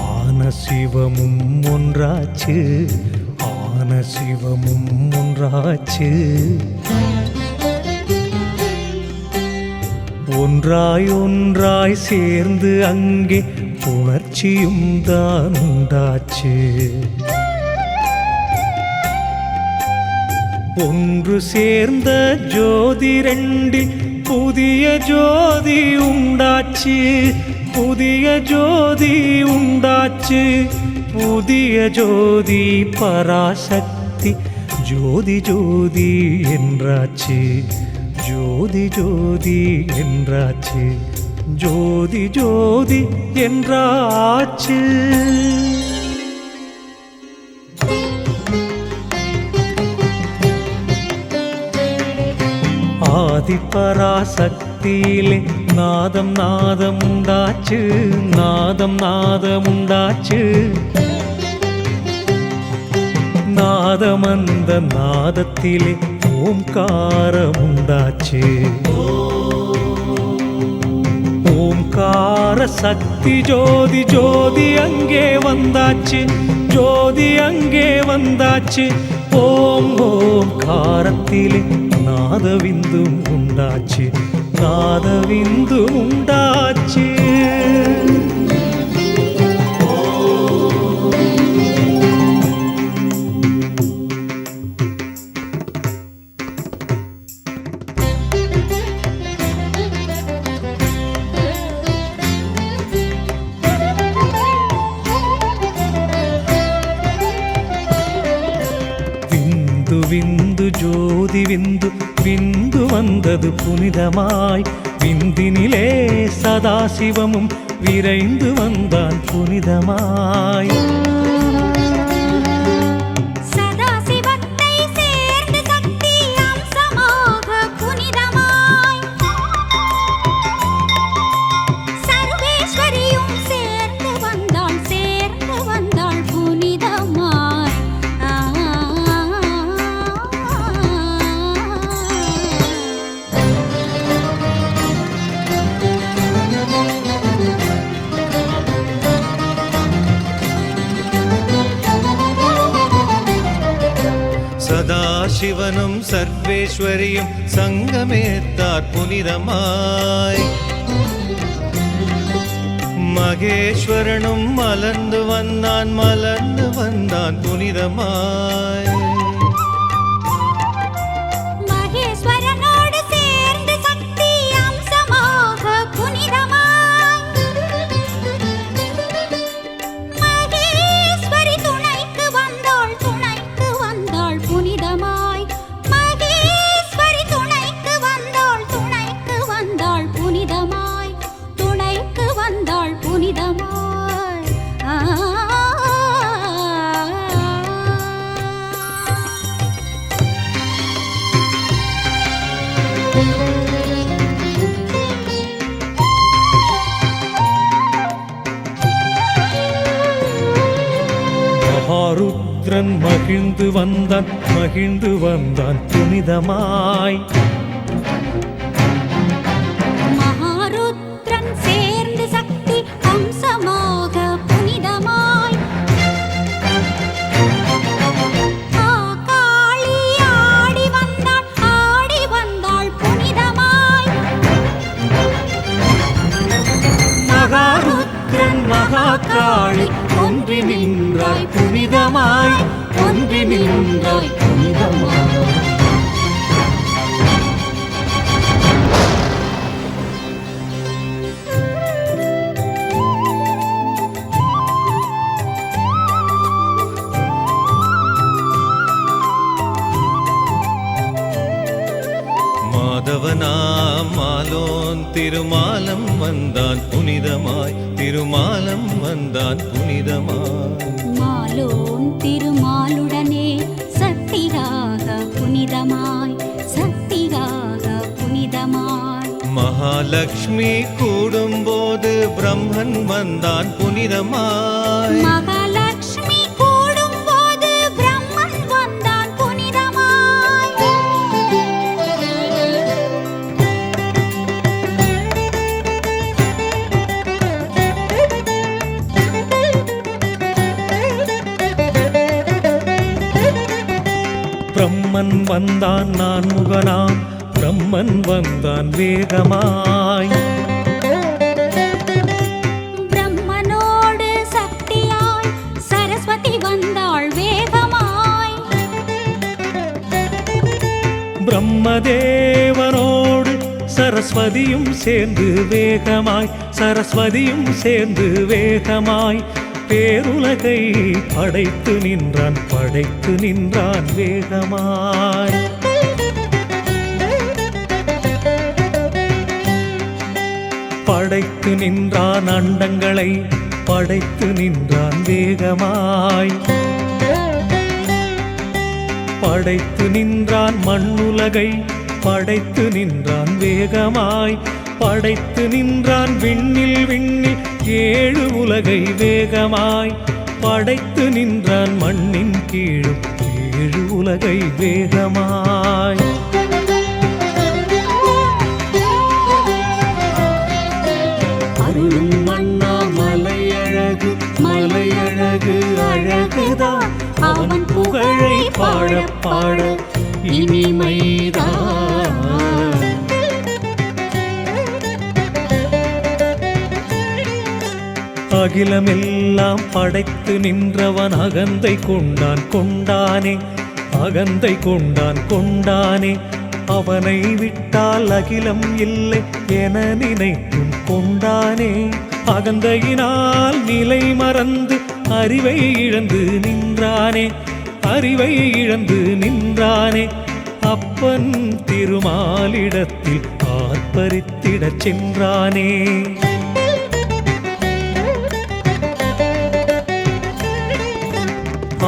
ஆன சிவமும் ஒன்றாச்சு. ஆன சிவமும் ஒன்றாச்சு. ஒன்றாய் ஒன்றாய் சேர்ந்து அங்கே உணர்ச்சியும் தான் உண்டாச்சு. ஒன்று சேர்ந்த ஜோதி ரெண்டில் புதிய ஜோதி உண்டாச்சு. புதிய ஜோதி உண்டாச்சு. புதிய ஜோதி பராசக்தி ஜோதி ஜோதி என்றாச்சு. ஜோதி ஜோதி என்றாச்சு. ஜோதி ஜோதி என்றாச்சு. ஆதிபராசக்தியிலே நாதம் நாதம் உண்டாச்சு. நாதம் நாதம் உண்டாச்சு. நாதம் அந்த நாதத்திலே ஓம்காரம் உண்டாச்சு. ஓம்கார சக்தி ஜோதி ஜோதி அங்கே வந்தாச்சு. ஜோதி அங்கே வந்தாச்சு. ஓம் ஓம்காரத்திலே நாதவிந்தும் உண்டாச்சு. நாதவிந்து உண்டாச்சு. விந்து ஜோதி விந்து விந்து வந்தது புனிதமாய். விந்தினிலே சதாசிவமும் விரைந்து வந்தான் புனிதமாய். சதாசிவத்தை சேர்ந்து சக்தி அம்சமாக புனிதமாய். சர்வேஸ்வரியும் சேர்ந்து வந்தாள் புனிதமாய். சதாசிவனும் சர்வேஸ்வரியும் சங்கமேத்தார் புனிதமாய் மகேஸ்வரனும் மலர்ந்து வந்தான் புனிதமாய் மகேஸ்வரனோடு சேர்ந்து சக்தி அம்சமாக புனிதமாய் மகேஸ்வரி துணைக்கு வந்தாள் புனிதமாய் மகேஸ்வரி துணைக்கு வந்தாள் புனிதமாய் துணைக்கு வந்தாள் புனிதமாய் மகாருத்ரன் மகிழ்ந்து வந்தான் புனிதமாய் மகாருத்ரன் சேர்ந்து சக்தி அம்சமாக புனிதமாய் காளி ஆடி வந்தாள் புனிதமாய் மகாருத்ரன் மகாகாளி ஒன்றி நின்றாய் புனிதமாய் மாதவனாம் மாலோன் திருமாலம் வந்தான் புனிதமாய் மாலோன் திருமாலுடனே சக்தியாக புனிதமாய் மகாலட்சுமி கூடும்போது பிரம்மன் வந்தான் புனிதமாய் மகாலட்சுமி கூடும்போது பிரம்மன் வந்தான் புனிதமாய் பிரம்மன் வந்தான் நான்முகனாம் பிரம்மன் வந்தான் வேகமாய் பிரம்மனோடு சக்தியாய் சரஸ்வதி வந்தாள் வேகமாய் பிரம்மதேவனோடு சரஸ்வதியும் சேர்ந்து வேகமாய் பேருலகை படைத்து நின்றான் வேகமாய் படைத்து நின்றான் அண்டங்களை படைத்து நின்றான் வேகமாய் படைத்து நின்றான் மண்ணுலகை படைத்து நின்றான் வேகமாய் படைத்து நின்றான் விண்ணில் ஏழு உலகை வேகமாய் படைத்து நின்றான் மண்ணின் கீழும் ஏழு உலகை வேகமாய் அருளும் மன்னா மலையழகு அழகுதான் அவன் புகழை பாட இனிமைதான் அகிலமெல்லாம் படைத்து நின்றவன் அகந்தை கொண்டானே அவனை விட்டால் அகிலம் இல்லை என நினைத்தும் கொண்டானே அகந்தையினால் நிலை மறந்து அறிவை இழந்து நின்றானே அப்பன் திருமாலிடத்தில் ஆர்ப்பரித்திடச் சென்றானே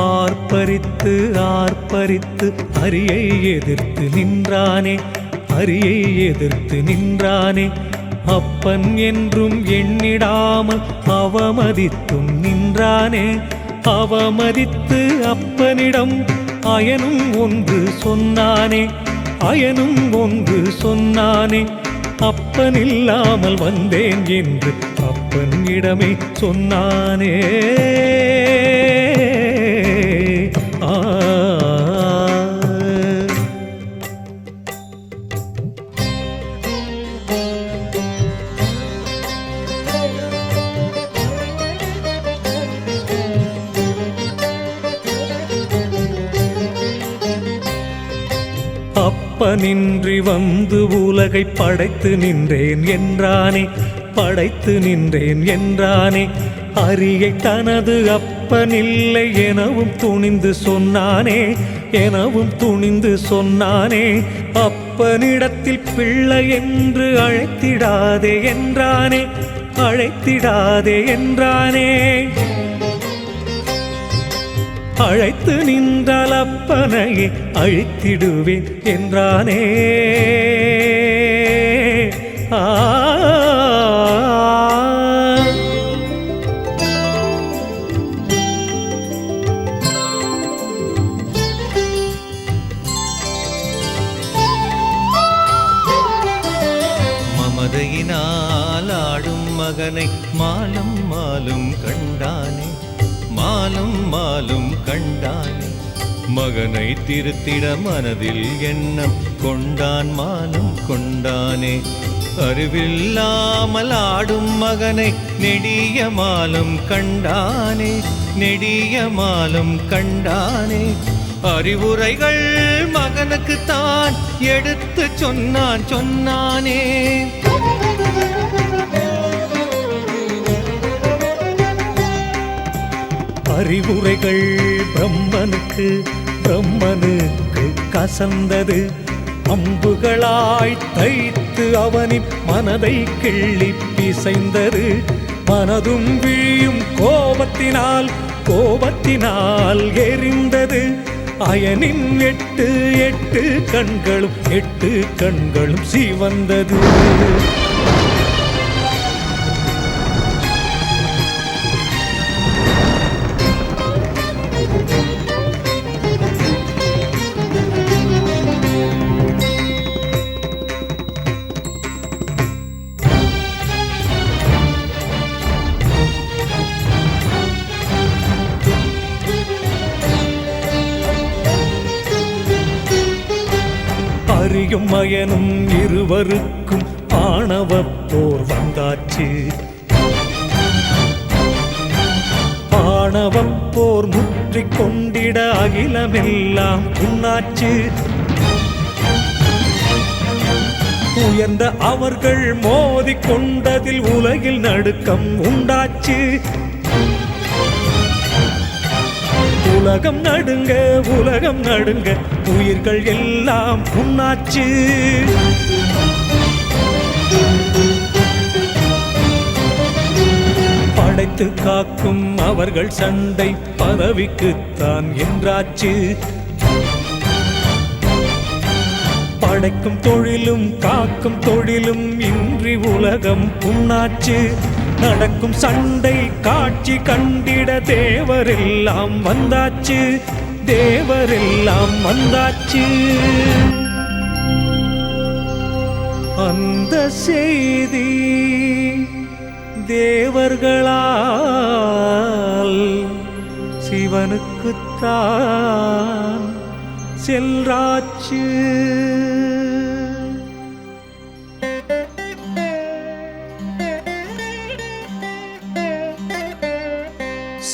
ஆர்ப்பரித்து அரியை எதிர்த்து நின்றானே அப்பன் என்றும் எண்ணிடாமல் அவமதித்தும் நின்றானே அவமதித்து அப்பனிடம் அயனும் ஒன்று சொன்னானே அப்பனில்லாமல் வந்தேன் என்று அப்பனிடமே சொன்னானே அப்பனின்றி வந்து உலகை படைத்து நின்றேன் என்றானே, படைத்து நின்றேன் என்றானே. அரியை தனது அப்பனில்லை எனவும் துணிந்து சொன்னானே, எனவும் துணிந்து சொன்னானே. அப்பனிடத்தில் பிள்ளை என்று அழைத்திடாதே என்றானே, அழைத்திடாதே என்றானே. அழைத்து நின்றால் அப்பனையே அழித்திடுவேன் என்றானே. மமதையினால் ஆடும் மகனை மாலும் மாலும் கண்டானே, மாலும் மாலும் கண்டானே. மகனை திருத்திட மனதில் எண்ணம் கொண்டான், மாலும் கொண்டானே. அறிவில்லாமல் ஆடும் மகனை நெடிய மாலும் கண்டானே, நெடிய மாலும் கண்டானே. அறிவுரைகள் மகனுக்கு தான் எடுத்து சொன்னான், சொன்னானே. அறிவுரைகள் பிரம்மனுக்கு, பிரம்மனுக்கு கசந்தது. அம்புகளாய் தைத்து அவனின் மனதை கிள்ளி பிசைந்தது. மனதும் விழியும் கோபத்தினால், கோபத்தினால் எரிந்தது. அயனின் 8 கண்களும் 8 கண்களும் சிவந்தது. அரியும் மயனும் இருவருக்கும் ஆணவப் போர் வந்தாச்சு. ஆணவப் போர் முற்றிக் கொண்டிட அகிலமெல்லாம் புண்ணாச்சு. உயர்ந்த அவர்கள் மோதிக் கொண்டதில் உலகில் நடுக்கம் உண்டாச்சு. உலகம் நடுங்க, உலகம் நடுங்க, உயிர்கள் எல்லாம் புண்ணாச்சு. படைத்து காக்கும் அவர்கள் சண்டை பதவிக்குத்தான் என்றாச்சு. படைக்கும் தொழிலும் காக்கும் தொழிலும் இன்றி உலகம் புண்ணாச்சு. நடக்கும் சண்டை காட்சி கண்டிட தேவரெல்லாம் வந்தாச்சு, தேவரெல்லாம் வந்தாச்சு. அந்த செய்தி தேவர்களால் சிவனுக்குத்தான் செல்றாச்சு.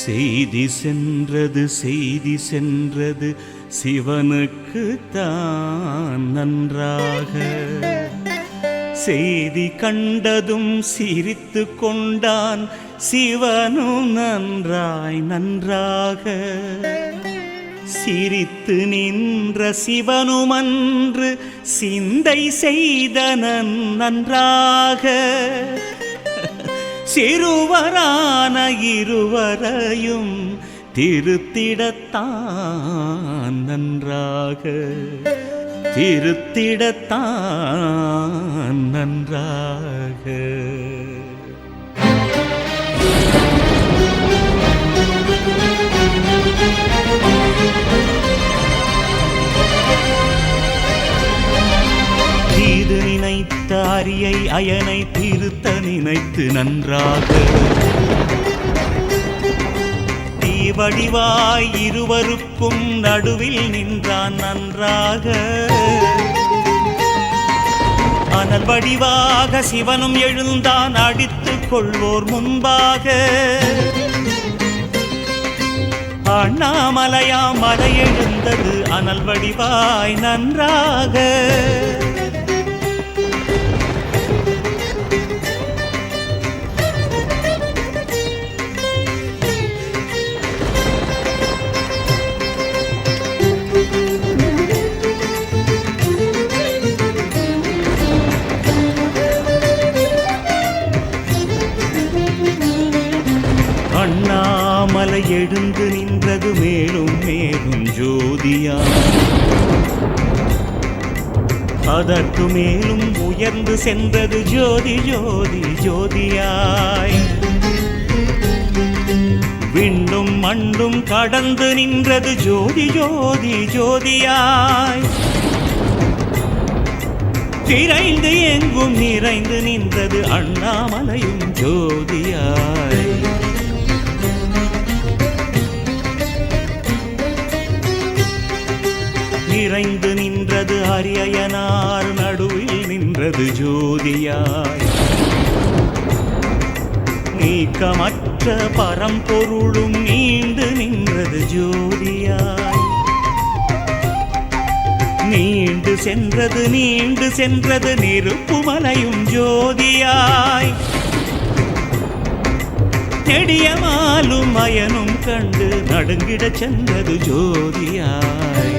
செய்தி சென்றது, செய்தி சென்றது, சிவனுக்கு தான் நன்றாக. செய்தி கண்டதும் சிரித்து கொண்டான், சிவனும் நன்றாய் நன்றாக. சிரித்து நின்ற சிவனுமன்று சிந்தை செய்தனன் நன்றாக. சிறுவரான இருவரையும் திருத்திடத்தான் நன்றாக, திருத்திடத்தான் நன்றாக. தீது நினைத்த அரியை அயனை திருத்த நினைத்து நன்றாக. தீவடிவாய் இருவருக்கும் நடுவில் நின்றான் நன்றாக. அனல் வடிவாக சிவனும் எழுந்தான் அடித்துக் கொள்வோர் முன்பாக. அண்ணாமலையா மலை எழுந்தது அனல் வடிவாய் நன்றாக. அண்ணாமலை எழுந்து நின்றது மேலும் மேலும் ஜோதியாய். அதற்கு மேலும் உயர்ந்து சென்றது ஜோதி ஜோதி ஜோதியாய். விண்ணும் மண்ணும் கடந்து நின்றது ஜோதி ஜோதி ஜோதியாய். திரைந்து எங்கும் நிறைந்து நின்றது அண்ணாமலையும் ஜோதியாய். நிறைந்து நின்றது அரியனார் நடுவில் நின்றது ஜோதியாய். நீக்கமற்ற பரம்பொருளும் நீண்டு நின்றது ஜோதியாய். நீண்டு சென்றது நெருப்புமலையும் ஜோதியாய். நெடியமாலும் அயனும் கண்டு நடுங்கிடச் சென்றது ஜோதியாய்.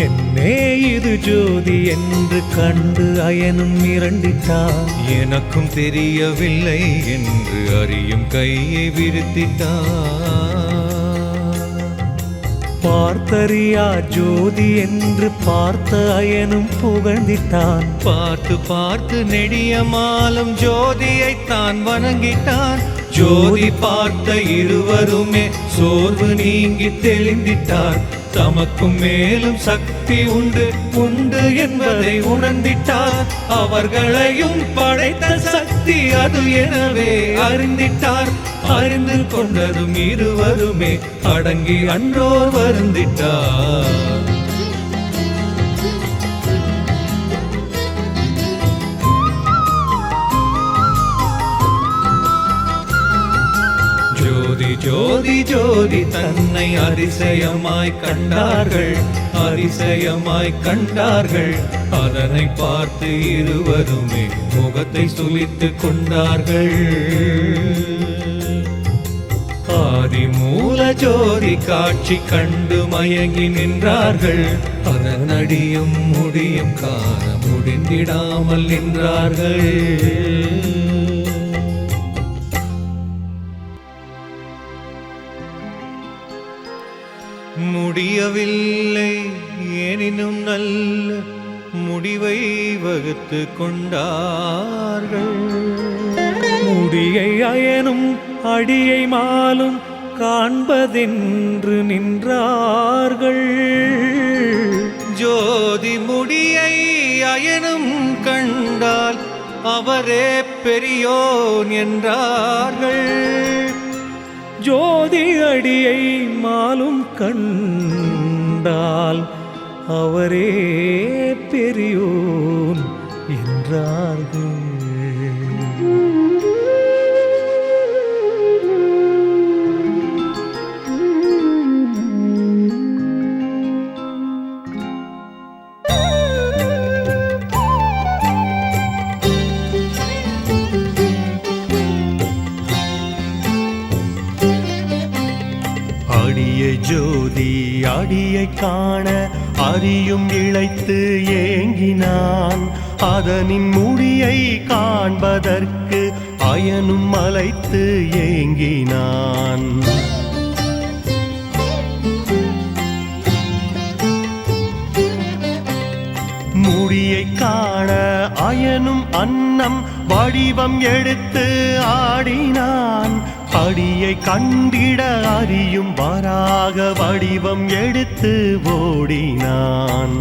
என்னே இது ஜோதி என்று கண்டு அயனும் மிரண்டிட்டான். எனக்கும் தெரியவில்லை என்று அறியும் கையை விரித்திட்டான். பார்த்தறியா ஜோதி என்று பார்த்த அயனும் புகழ்ந்திட்டான். பார்த்து பார்த்து நெடியமாலும் ஜோதியை தான் வணங்கிட்டான். ஜோதி பார்த்த இருவருமே சோர்வு நீங்கி தெளிந்திட்டார். தமக்கும் மேலும் சக்தி உண்டு உண்டு என்பதை உணர்ந்திட்டார். அவர்களையும் படைத்த சக்தி அது எனவே அறிந்திட்டார். அறிந்து கொண்டதும் இருவருமே அடங்கி அன்றோர் வருந்திட்டார். ஜோதி ஜோதி ஜோதி தன்னை அதிசயமாய் கண்டார்கள். அதிசயமாய் கண்டார்கள். அதனை பார்த்து இருவருமே முகத்தை சுளித்து கொண்டார்கள். ஆதிமூல ஜோதி காட்சி கண்டு மயங்கி நின்றார்கள். அதன் அடியும் முடியும் காண முடிந்திடாமல் நின்றார்கள். முடியவில்லை எனினும் நல்ல முடிவை வகுத்து கொண்டார்கள். முடியை அயனும் அடியை மாலும் காண்பதென்று நின்றார்கள். ஜோதி முடியை அயனும் கண்டால் அவரே பெரியோன் என்றார்கள். ஜோதி அடியை மாலும் கண்டால் அவரே பெரியோன் என்றார்கள். அடிய ஜோதி அடியை காண அறியும் இழைத்து ஏங்கினான். அதனின் முடியை காண்பதற்கு அயனும் மலைத்து ஏங்கினான். முடியை காண அயனும் அன்னம் வடிவம் எடுத்து ஆடினான். அடியை கண்டிட அறியும் வராக வடிவம் எடுத்து ஓடினான்.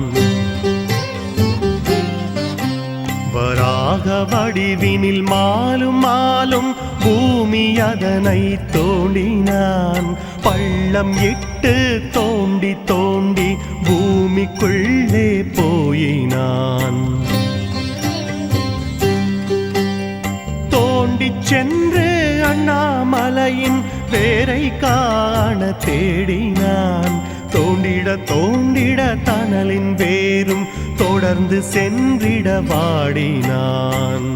வராக வடிவினில் மாலும் மாலும் பூமி அதனை தோண்டினான். பள்ளம் இட்டு தோண்டி தோண்டி பூமிக்குள்ளே போயினான். தோண்டிச் சென்று அண்ணாமலையின் வேரை காண தேடினான். தோண்டிட தோண்டிட தணலின் வேரும் தொடர்ந்து சென்றிட வாடினான்.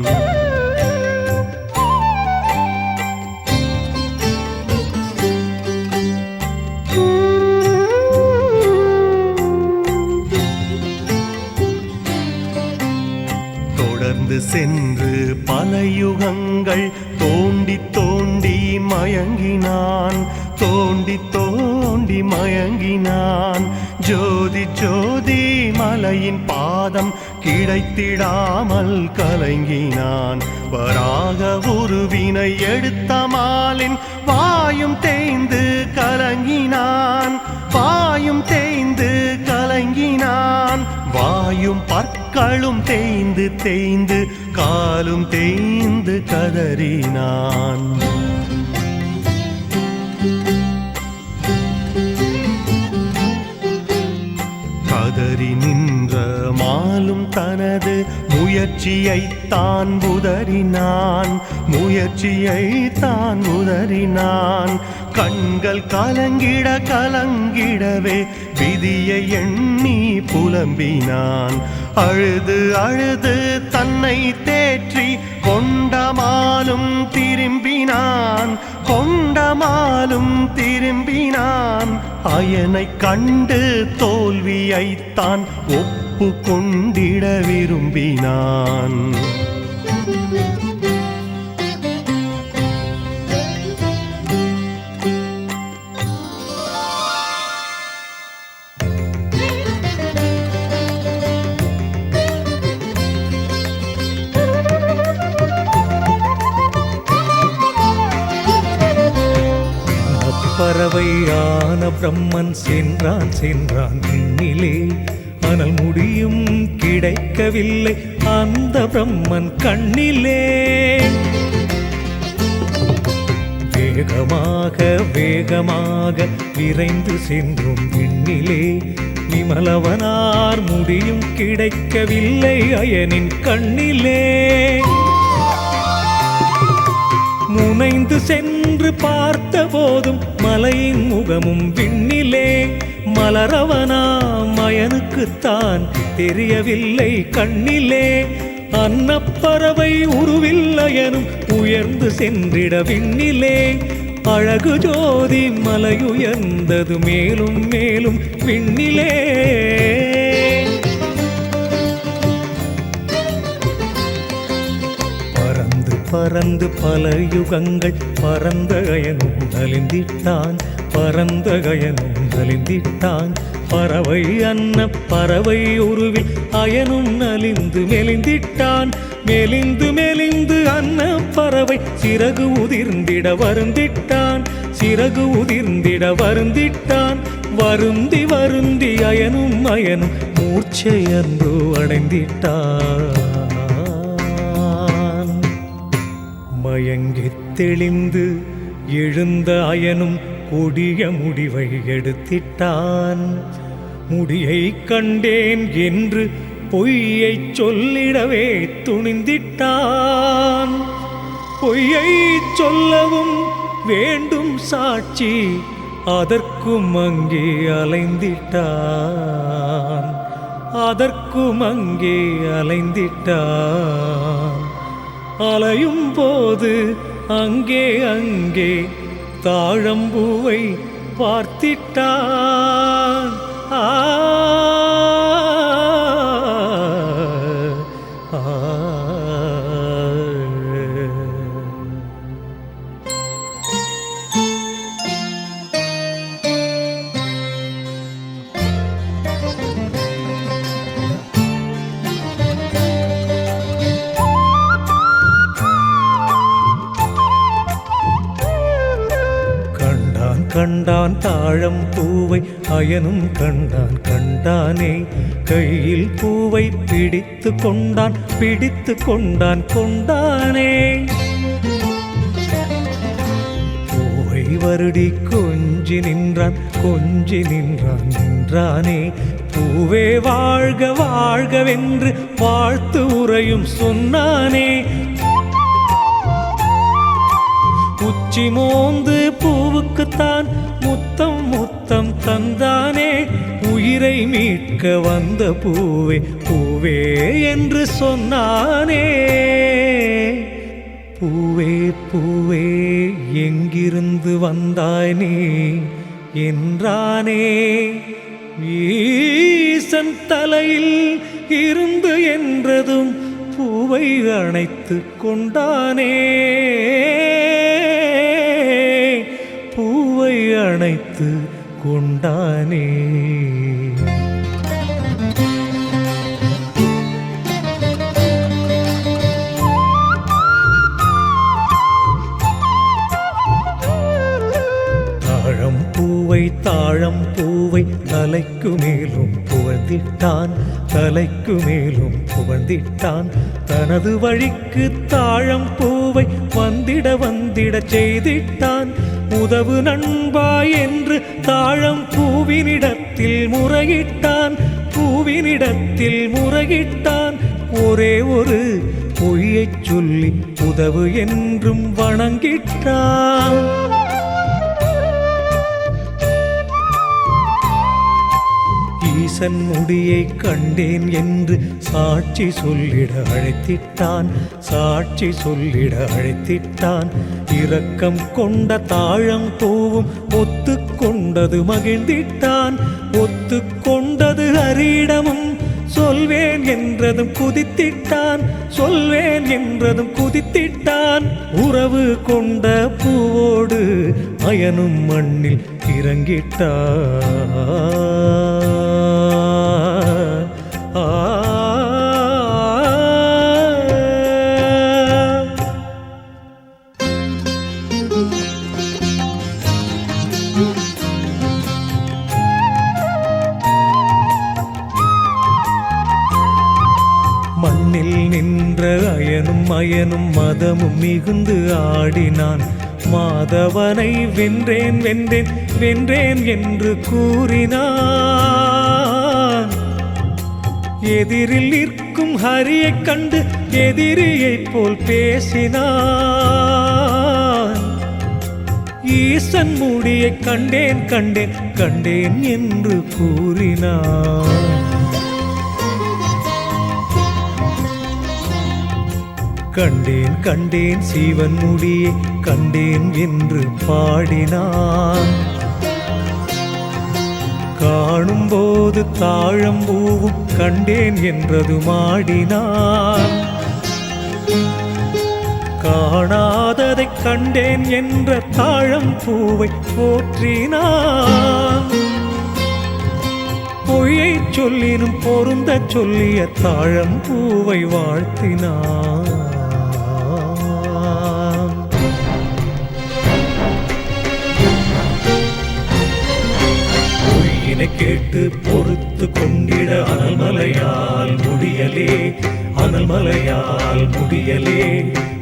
தொடர்ந்து சென்று பல யுகங்கள் தோண்டி தோண்டி மயங்கினான். தோண்டி தோண்டி மயங்கினான். ஜோதி ஜோதி மலையின் பாதம் கிடைத்திடாமல் கலங்கினான். வராக உருவினை எடுத்த மாலின் வாயும் தேய்ந்து கலங்கினான். வாயும் தேய்ந்து கலங்கினான். வாயும் பற்களும் தேய்ந்து தேய்ந்து காலும் தேய்ந்து கதறினான். கதறி நின்ற மாலும் தனது முயற்சியைத்தான் உதறினான். முயற்சியைத்தான் உதறினான். கண்கள் கலங்கிட கலங்கிடவே விதியை எண்ணி புலம்பினான். அழுது அழுது தன்னை தேற்றி கொண்டமாலும் திரும்பினான். கொண்டமாலும் திரும்பினான். அயனை கண்டு தோல்வியைத்தான் ஒப்பு கொண்டிட விரும்பினான். பறவையான பிரம்மன் சென்றான் சென்றான் விண்ணிலே. ஆனால் முடியும் கிடைக்கவில்லை அந்த பிரம்மன் கண்ணிலே. வேகமாக வேகமாக விரைந்து சென்றும் விண்ணிலே. விமலவனார் முடியும் கிடைக்கவில்லை அயனின் கண்ணிலே. முனைந்து சென்று பார்த்த போதும் மலையின் முகமும் விண்ணிலே. மலரவனா மயனுக்குத்தான் தெரியவில்லை கண்ணிலே. அன்னப்பறவை உருவில்லையனும் உயர்ந்து சென்றிட விண்ணிலே. அழகு ஜோதி மலையுயர்ந்தது மேலும் மேலும் விண்ணிலே. பறந்து பல யுகங்கள் பறந்த கயனும் நலிந்திட்டான். பறந்த கயனும் நலிந்திட்டான். பறவை அன்ன பறவை உருவில் அயனும் நலிந்து மெலிந்திட்டான். மெலிந்து மெலிந்து அன்ன பறவை சிறகு உதிர்ந்திட வருந்திட்டான். சிறகு உதிர்ந்திட வருந்திட்டான். வருந்தி வருந்தி அயனும் அயனும் மூர்ச்சையன்று அடைந்திட்டான். மயங்கித் தெளிந்து எழுந்த அயனும் கொடிய முடிவை எடுத்திட்டான். முடியை கண்டேன் என்று பொய்யை சொல்லிடவே துணிந்திட்டான். பொய்யை சொல்லவும் வேண்டும் சாட்சி அதற்கும் அங்கே அலைந்திட்டான். அதற்கும் அங்கே அலைந்திட்டான். அலையும் போது அங்கே அங்கே தாழம்பூவை பார்த்திட்டான். ஆ கண்டான் தாழம் பூவை அயனும் கண்டான் கண்டானே கையில் பூவை பிடித்து கொண்டான் கொண்டானே பூவை வருடி கொஞ்சி நின்றான் நின்றானே பூவே வாழ்க வாழ்கவென்று வாழ்த்து உரையும் சொன்னானே உச்சி மோந்து பூவுக்குத்தான் முத்தம் தந்தானே உயிரை மீட்க வந்த பூவே என்று சொன்னானே பூவே எங்கிருந்து வந்தாய் நீ என்றானே ஈசன் தலையில் இருந்து என்றதும் பூவை அணைத்து கொண்டானே பூவை அணைத்து கொண்டானே தாழம் பூவை தலைக்கு மேலும் புகழ்ந்திட்டான் தனது வழிக்கு தாழம் பூவை வந்திட செய்திட்டான் உதவு நண்பா என்று தாழம் பூவினிடத்தில் முறையிட்டான் ஒரே ஒரு பொய்யைச் சொல்லி உதவு என்றும் வணங்கிட்டான் ஈசன் முடியை கண்டேன் என்று சாட்சி சொல்லிட அழைத்திட்டான் இரக்கம் கொண்ட தாழம் பூவும் ஒத்துக்கொண்டது மகிழ்ந்திட்டான் ஒத்துக்கொண்டது ஹரியிடமும் சொல்வேன் என்றதும் குதித்திட்டான் உறவு கொண்ட பூவோடு அயனும் மண்ணில் இறங்கிட்டான் மண்ணில் நின்ற அயனும் மதமும் மிகுந்து ஆடினான் மாதவனை வென்றேன் என்று கூறினான் எதிரில் நிற்கும் ஹரியைக் கண்டு எதிரியைப் போல் பேசினான் ஈசன் முடியை கண்டேன் என்று கூறினான் கண்டேன் சீவன் முடியை கண்டேன் என்று பாடினான் காணும்போது தாழம்பூவும் கண்டேன் என்றது மாடினான் காணாததை கண்டேன் என்ற தாழம்பூவை போற்றினான் பொய்யை சொல்லினும் பொருந்த சொல்லிய தாழம்பூவை வாழ்த்தினான் கேட்டு பொறுத்து கொண்டிட அனல்மலையால் முடியலே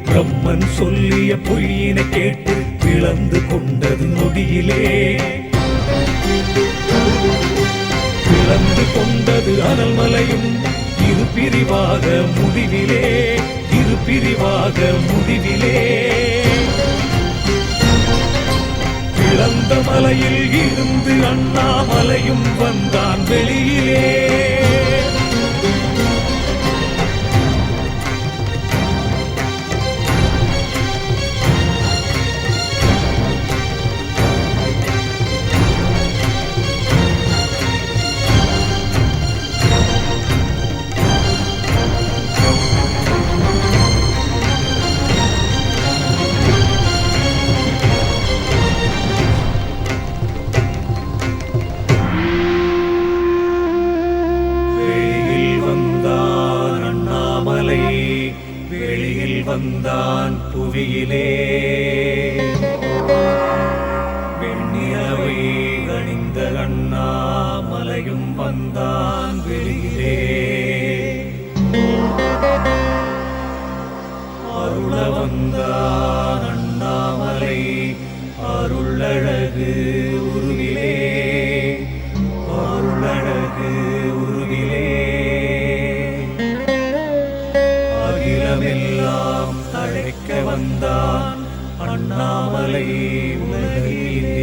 பிரம்மன் சொல்லிய பொய்யினை கேட்டு பிளந்து கொண்டது நொடியிலே பிளந்து கொண்டது அனல்மலையும் இரு பிரிவாக முடிவிலே இழந்த மலையில் இருந்து அண்ணாமலையும் வந்தான் வெளியிலே வந்தான் வெளியிலே அருள வந்தான் அண்ணாமலை அருளழகு உருவிலே அருளழகு உருவிலே அகிலமெல்லாம் தழைக்க வந்தான் அண்ணாமலை உலகிலே.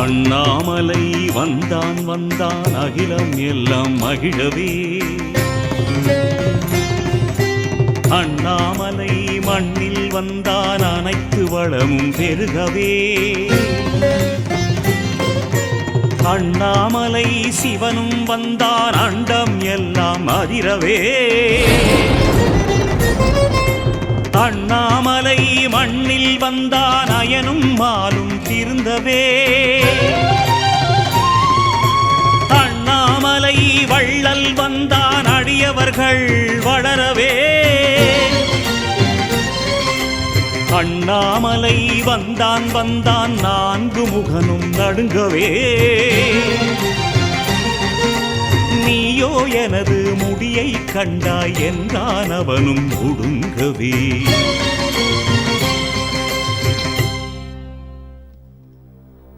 அண்ணாமலை வந்தான் வந்தான் அகிலம் எல்லாம் மகிழவே அண்ணாமலை மண்ணில் வந்தான் அனைத்து வளமும் பெருகவே அண்ணாமலை சிவனும் வந்தான் அண்டம் எல்லாம் அதிரவே அண்ணாமலை மண்ணில் வந்தான் அயனும் மாலும் திருந்தவே அண்ணாமலை வள்ளல் வந்தான் அடியவர்கள் வளரவே அண்ணாமலை வந்தான் வந்தான் நான்கு முகனும் நடுங்கவே நீயோ எனது முடியை கண்டாய் என்றான் அவனும் ஒடுங்கவே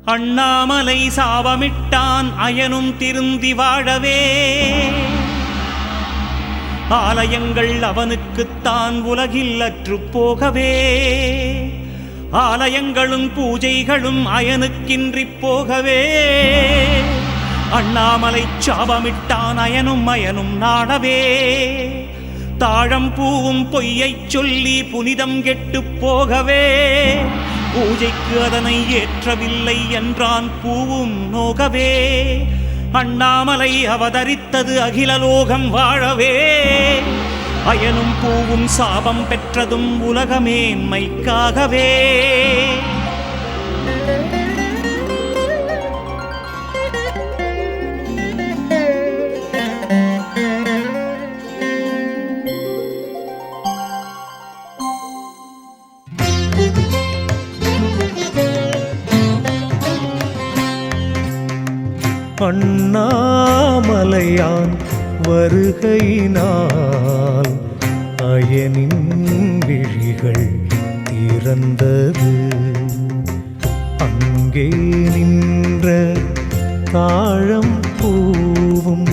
அண்ணாமலை சாபமிட்டான் அயனும் திருந்தி வாழவே ஆலயங்கள் அவனுக்குத்தான் உலகில் அற்றுப் போகவே ஆலயங்களும் பூஜைகளும் அயனுக்கின்றிப் போகவே அண்ணாமலை சாபமிட்டான் அயனும் நாடவே தாழம் பூவும் பொய்யைச் சொல்லி புனிதம் கெட்டுப் போகவே பூஜைக்கு அதனை ஏற்றவில்லை என்றான் பூவும் நோகவே அண்ணாமலை அவதரித்தது அகிலலோகம் வாழவே அயனும் பூவும் சாபம் பெற்றதும் உலகமேன்மைக்காகவே அண்ணாமலையான் வருகையினால் அயனின் விழிகள் திறந்தது அங்கே நின்ற தாழம் பூவும்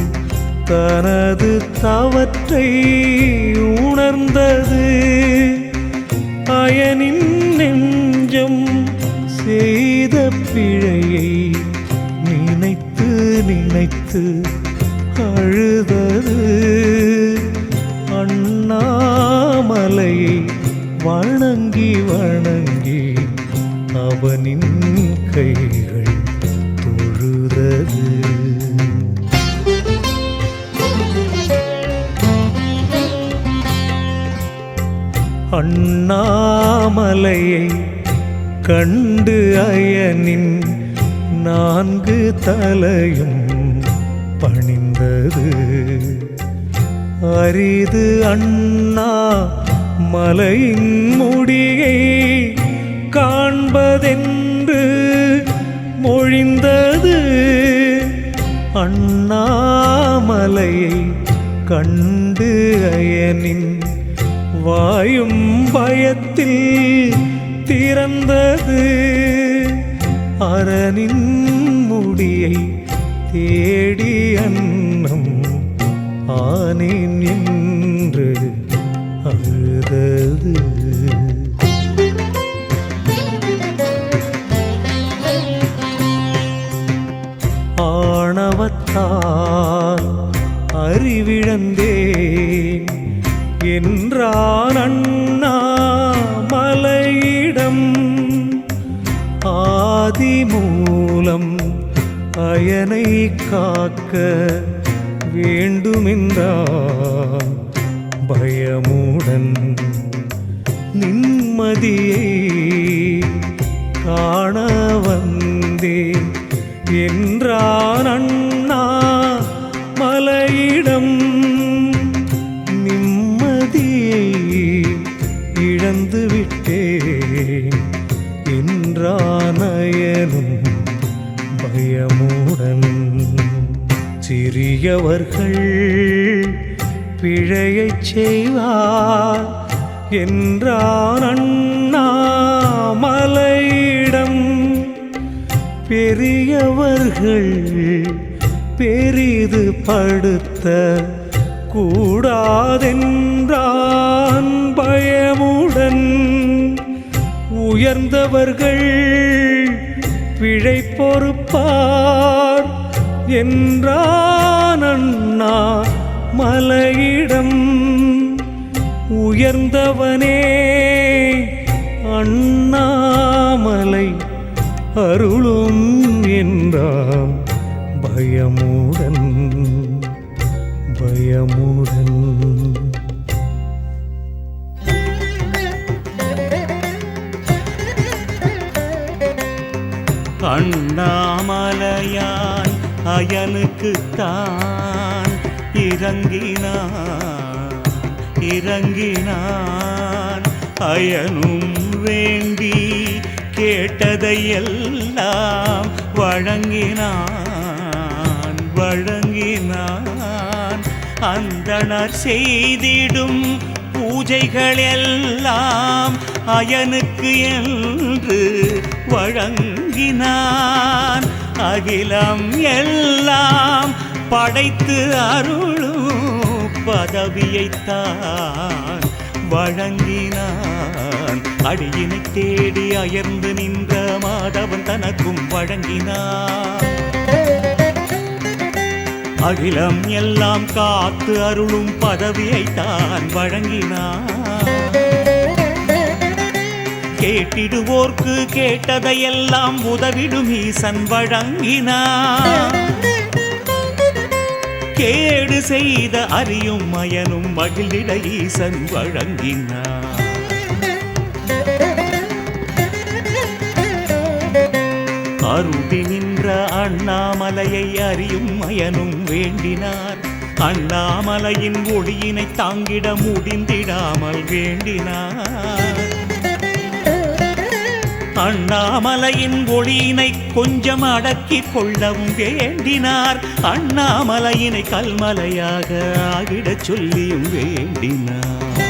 தனது தவற்றை உணர்ந்தது அயனின் நெஞ்சம் செய்த பிழையை நினைத்து நினைத்து அழுதது அண்ணாமலையை வணங்கி வணங்கி அவனின் கைகள் தொழுதது அண்ணாமலையை கண்டு அயனின் நான்கு தலையும் பணிந்தது அரிது அண்ணா மலையின் முடியை காண்பதென்று மொழிந்தது அண்ணாமலையை கண்டு அயனின் வாயும் பயத்தில் திறந்தது அரணின் முடியை தேடி அன்னம் ஆனேன் என்று அழுதது ஆணவத்தால் அறிவிழந்தேன் என்றான் அண்ணாமலையிடம் ஆதிமூலம் அயனை காக்க வேண்டுமென்றான் பயமுடன் நிம்மதியை காண வந்தேன் என்றான் அண்ணா மலையிடம். நிம்மதியை இழந்து விட்டேன் என்றான் அயனும் பயமுடன். சிறியவர்கள் பிழையைச் செய்வார் என்றான் அண்ணாமலையிடம். பெரியவர்கள் பெரிது படுத்த கூடாதென்றான் பயமுடன். உயர்ந்தவர்கள் பிழை பொறுப்பார் என்றான் அண்ணா மலையிடம். உயர்ந்தவனே அண்ணாமலை அருளும் என்றான் பயமுடன் பயமுடன். அண்ணாமலையான் அயனுக்குத்தான் இறங்கினான். அயனும் வேண்டி கேட்டதையெல்லாம் வழங்கினான். அந்தணர் செய்திடும் பூஜைகள் எல்லாம் அயனுக்கு என்று வழங்கினான். அகிலம் எல்லாம் படைத்து அருளும் பதவியைத்தான் வழங்கினான். அடியினை தேடி அயர்ந்து நின்ற மாதவன் தனக்கும் வழங்கினான். அகிலம் எல்லாம் காத்து அருளும் பதவியைத்தான் வழங்கினான். கேட்டிடுவோர்க்கு கேட்டதையெல்லாம் உதவிடும் ஈசன் வழங்கினான். கேடு செய்த அறியும் மயனும் மகிழ்ந்திட ஈசன் வழங்கினான். அருடி நின்ற அண்ணாமலையை அறியும் மயனும் வேண்டினார். அண்ணாமலையின் ஒளியினை தாங்கிட முடிந்திடாமல் வேண்டினார். அண்ணாமலையின் ஒளியினை கொஞ்சம் அடக்கிக் கொள்ளவும் வேண்டினார். அண்ணாமலையினை கல்மலையாக ஆகிடச் சொல்லியும் வேண்டினார்.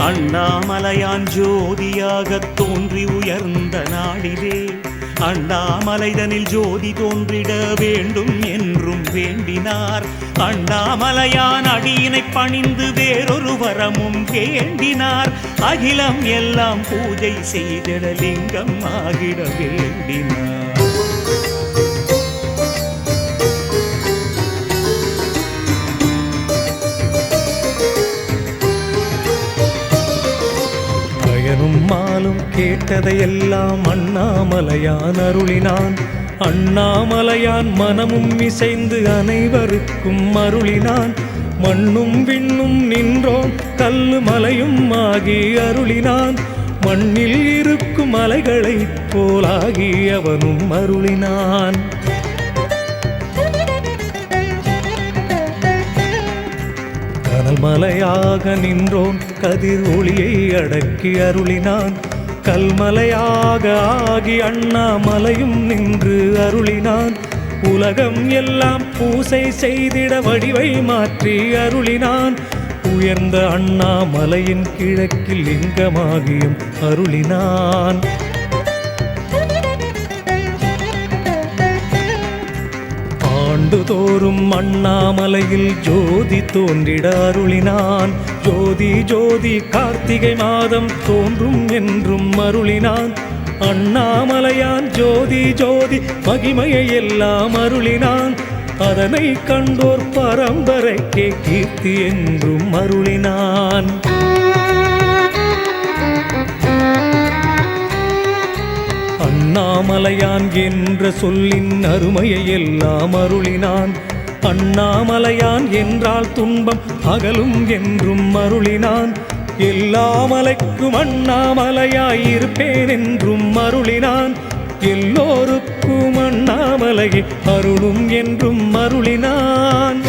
அண்ணாமலையான் ஜோதியாகத் தோன்றி உயர்ந்த நாளிலே அண்ணாமலைதனில் ஜோதி தோன்றிட வேண்டும் என்றும் வேண்டினார். அண்ணாமலையான் அடியினை பணிந்து வேறொரு வரமும் வேண்டினார். அகிலம் எல்லாம் பூஜை செய்திட லிங்கம் ஆகிட வேண்டினார். மாலும் கேட்டதையெல்லாம் அண்ணாமலையான் அருளினான். அண்ணாமலையான் மனமும் இசைந்து அனைவருக்கும் அருளினான். மண்ணும் விண்ணும் நின்றோம் கல்லு மலையும் ஆகி அருளினான். மண்ணில் இருக்கும் மலைகளைப் போலாகி அவனும் அருளினான். கல்மலையாக நின்றோன் கதிர் ஒளியை அடக்கி அருளினான். கல்மலையாக ஆகி அண்ணாமலையும் நின்று அருளினான். உலகம் எல்லாம் பூசை செய்திட வடிவை மாற்றி அருளினான். உயர்ந்த அண்ணாமலையின் கிழக்கில் லிங்கமாகியும் அருளினான். ஆண்டுதோறும் அண்ணாமலையில் ஜோதி தோன்றிட அருளினான். ஜோதி ஜோதி கார்த்திகை மாதம் தோன்றும் என்றும் அருளினான். அண்ணாமலையான் ஜோதி ஜோதி மகிமையை எல்லாம் அருளினான். அதனை கண்டோர் பரம்பரைக்கே கீர்த்தி என்றும் அருளினான். அண்ணாமலையான் என்ற சொல்லின் அருமையை எல்லாம் அருளினான். அண்ணாமலையான் என்றால் துன்பம் அகலும் என்றும் அருளினான். எல்லா மலைக்கும் அண்ணாமலையாயிருப்பேன் என்றும் அருளினான். எல்லோருக்கும் அண்ணாமலையை அருளும் என்றும் அருளினான்.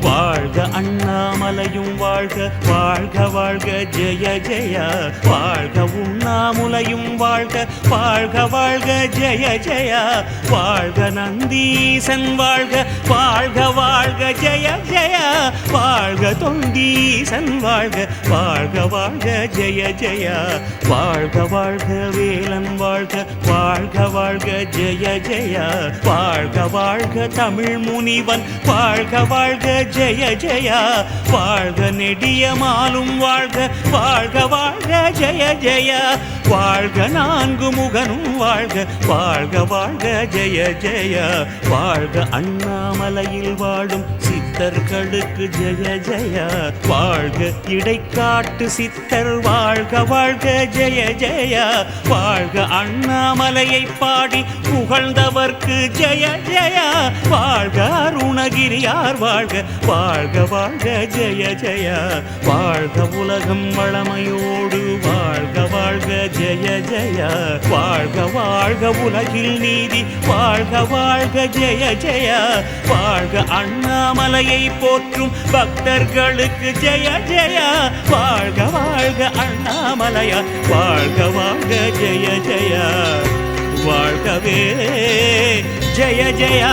வாழ்க அண்ணாமலையும் வாழ்க வாழ்க வாழ்க ஜெய ஜெய. வாழ்க உண்ணாமுலையும் வாழ்க வாழ்க வாழ்க ஜெய ஜெய. வாழ்க நந்தீசன் வாழ்க வாழ்க வாழ்க ஜெய ஜெய. வாழ்க தொண்டீசன் வாழ்க வாழ்க வாழ்க ஜெய ஜெய. வாழ்க வாழ்க வேலன் வாழ்க வாழ்க வாழ்க ஜெய ஜெய. வாழ்க வாழ்க தமிழ் முனிவன் வாழ்க வாழ்க ஜெய ஜெய. வாழ்க நெடியமாலும் வாழ்க வாழ்க வாழ்க ஜெய ஜெய. வாழ்க நான்கு முகனும் வாழ்க வாழ்க வாழ்க ஜெய ஜெய. வாழ்க அண்ணாமலையில் வாழும் சித்தர்களுக்கு ஜெய ஜெய. வாழ்க இடைக்காட்டு சித்தர் வாழ்க வாழ்க ஜெய ஜெய. வாழ்க அண்ணாமலையை பாடி புகழ்ந்தவர்க்கு ஜெய ஜெய. வாழ்க அருணகிரியார் வாழ்க வாழ்க வாழ்க ஜெய ஜெய. வாழ்க உலகம் வளமையோடு வாழ்க வாழ்க ஜெய ஜெய. வாழ்க வாழ்க உலகில் நீதி வாழ்க வாழ்க ஜெய ஜெய. வாழ்க அண்ணாமலையை போற்றும் பக்தர்களுக்கு ஜெய ஜெய. வாழ்க வாழ்க அண்ணாமலையா வாழ்க வாழ்க ஜெய ஜெய. வாழ்கவே ஜெய ஜெய.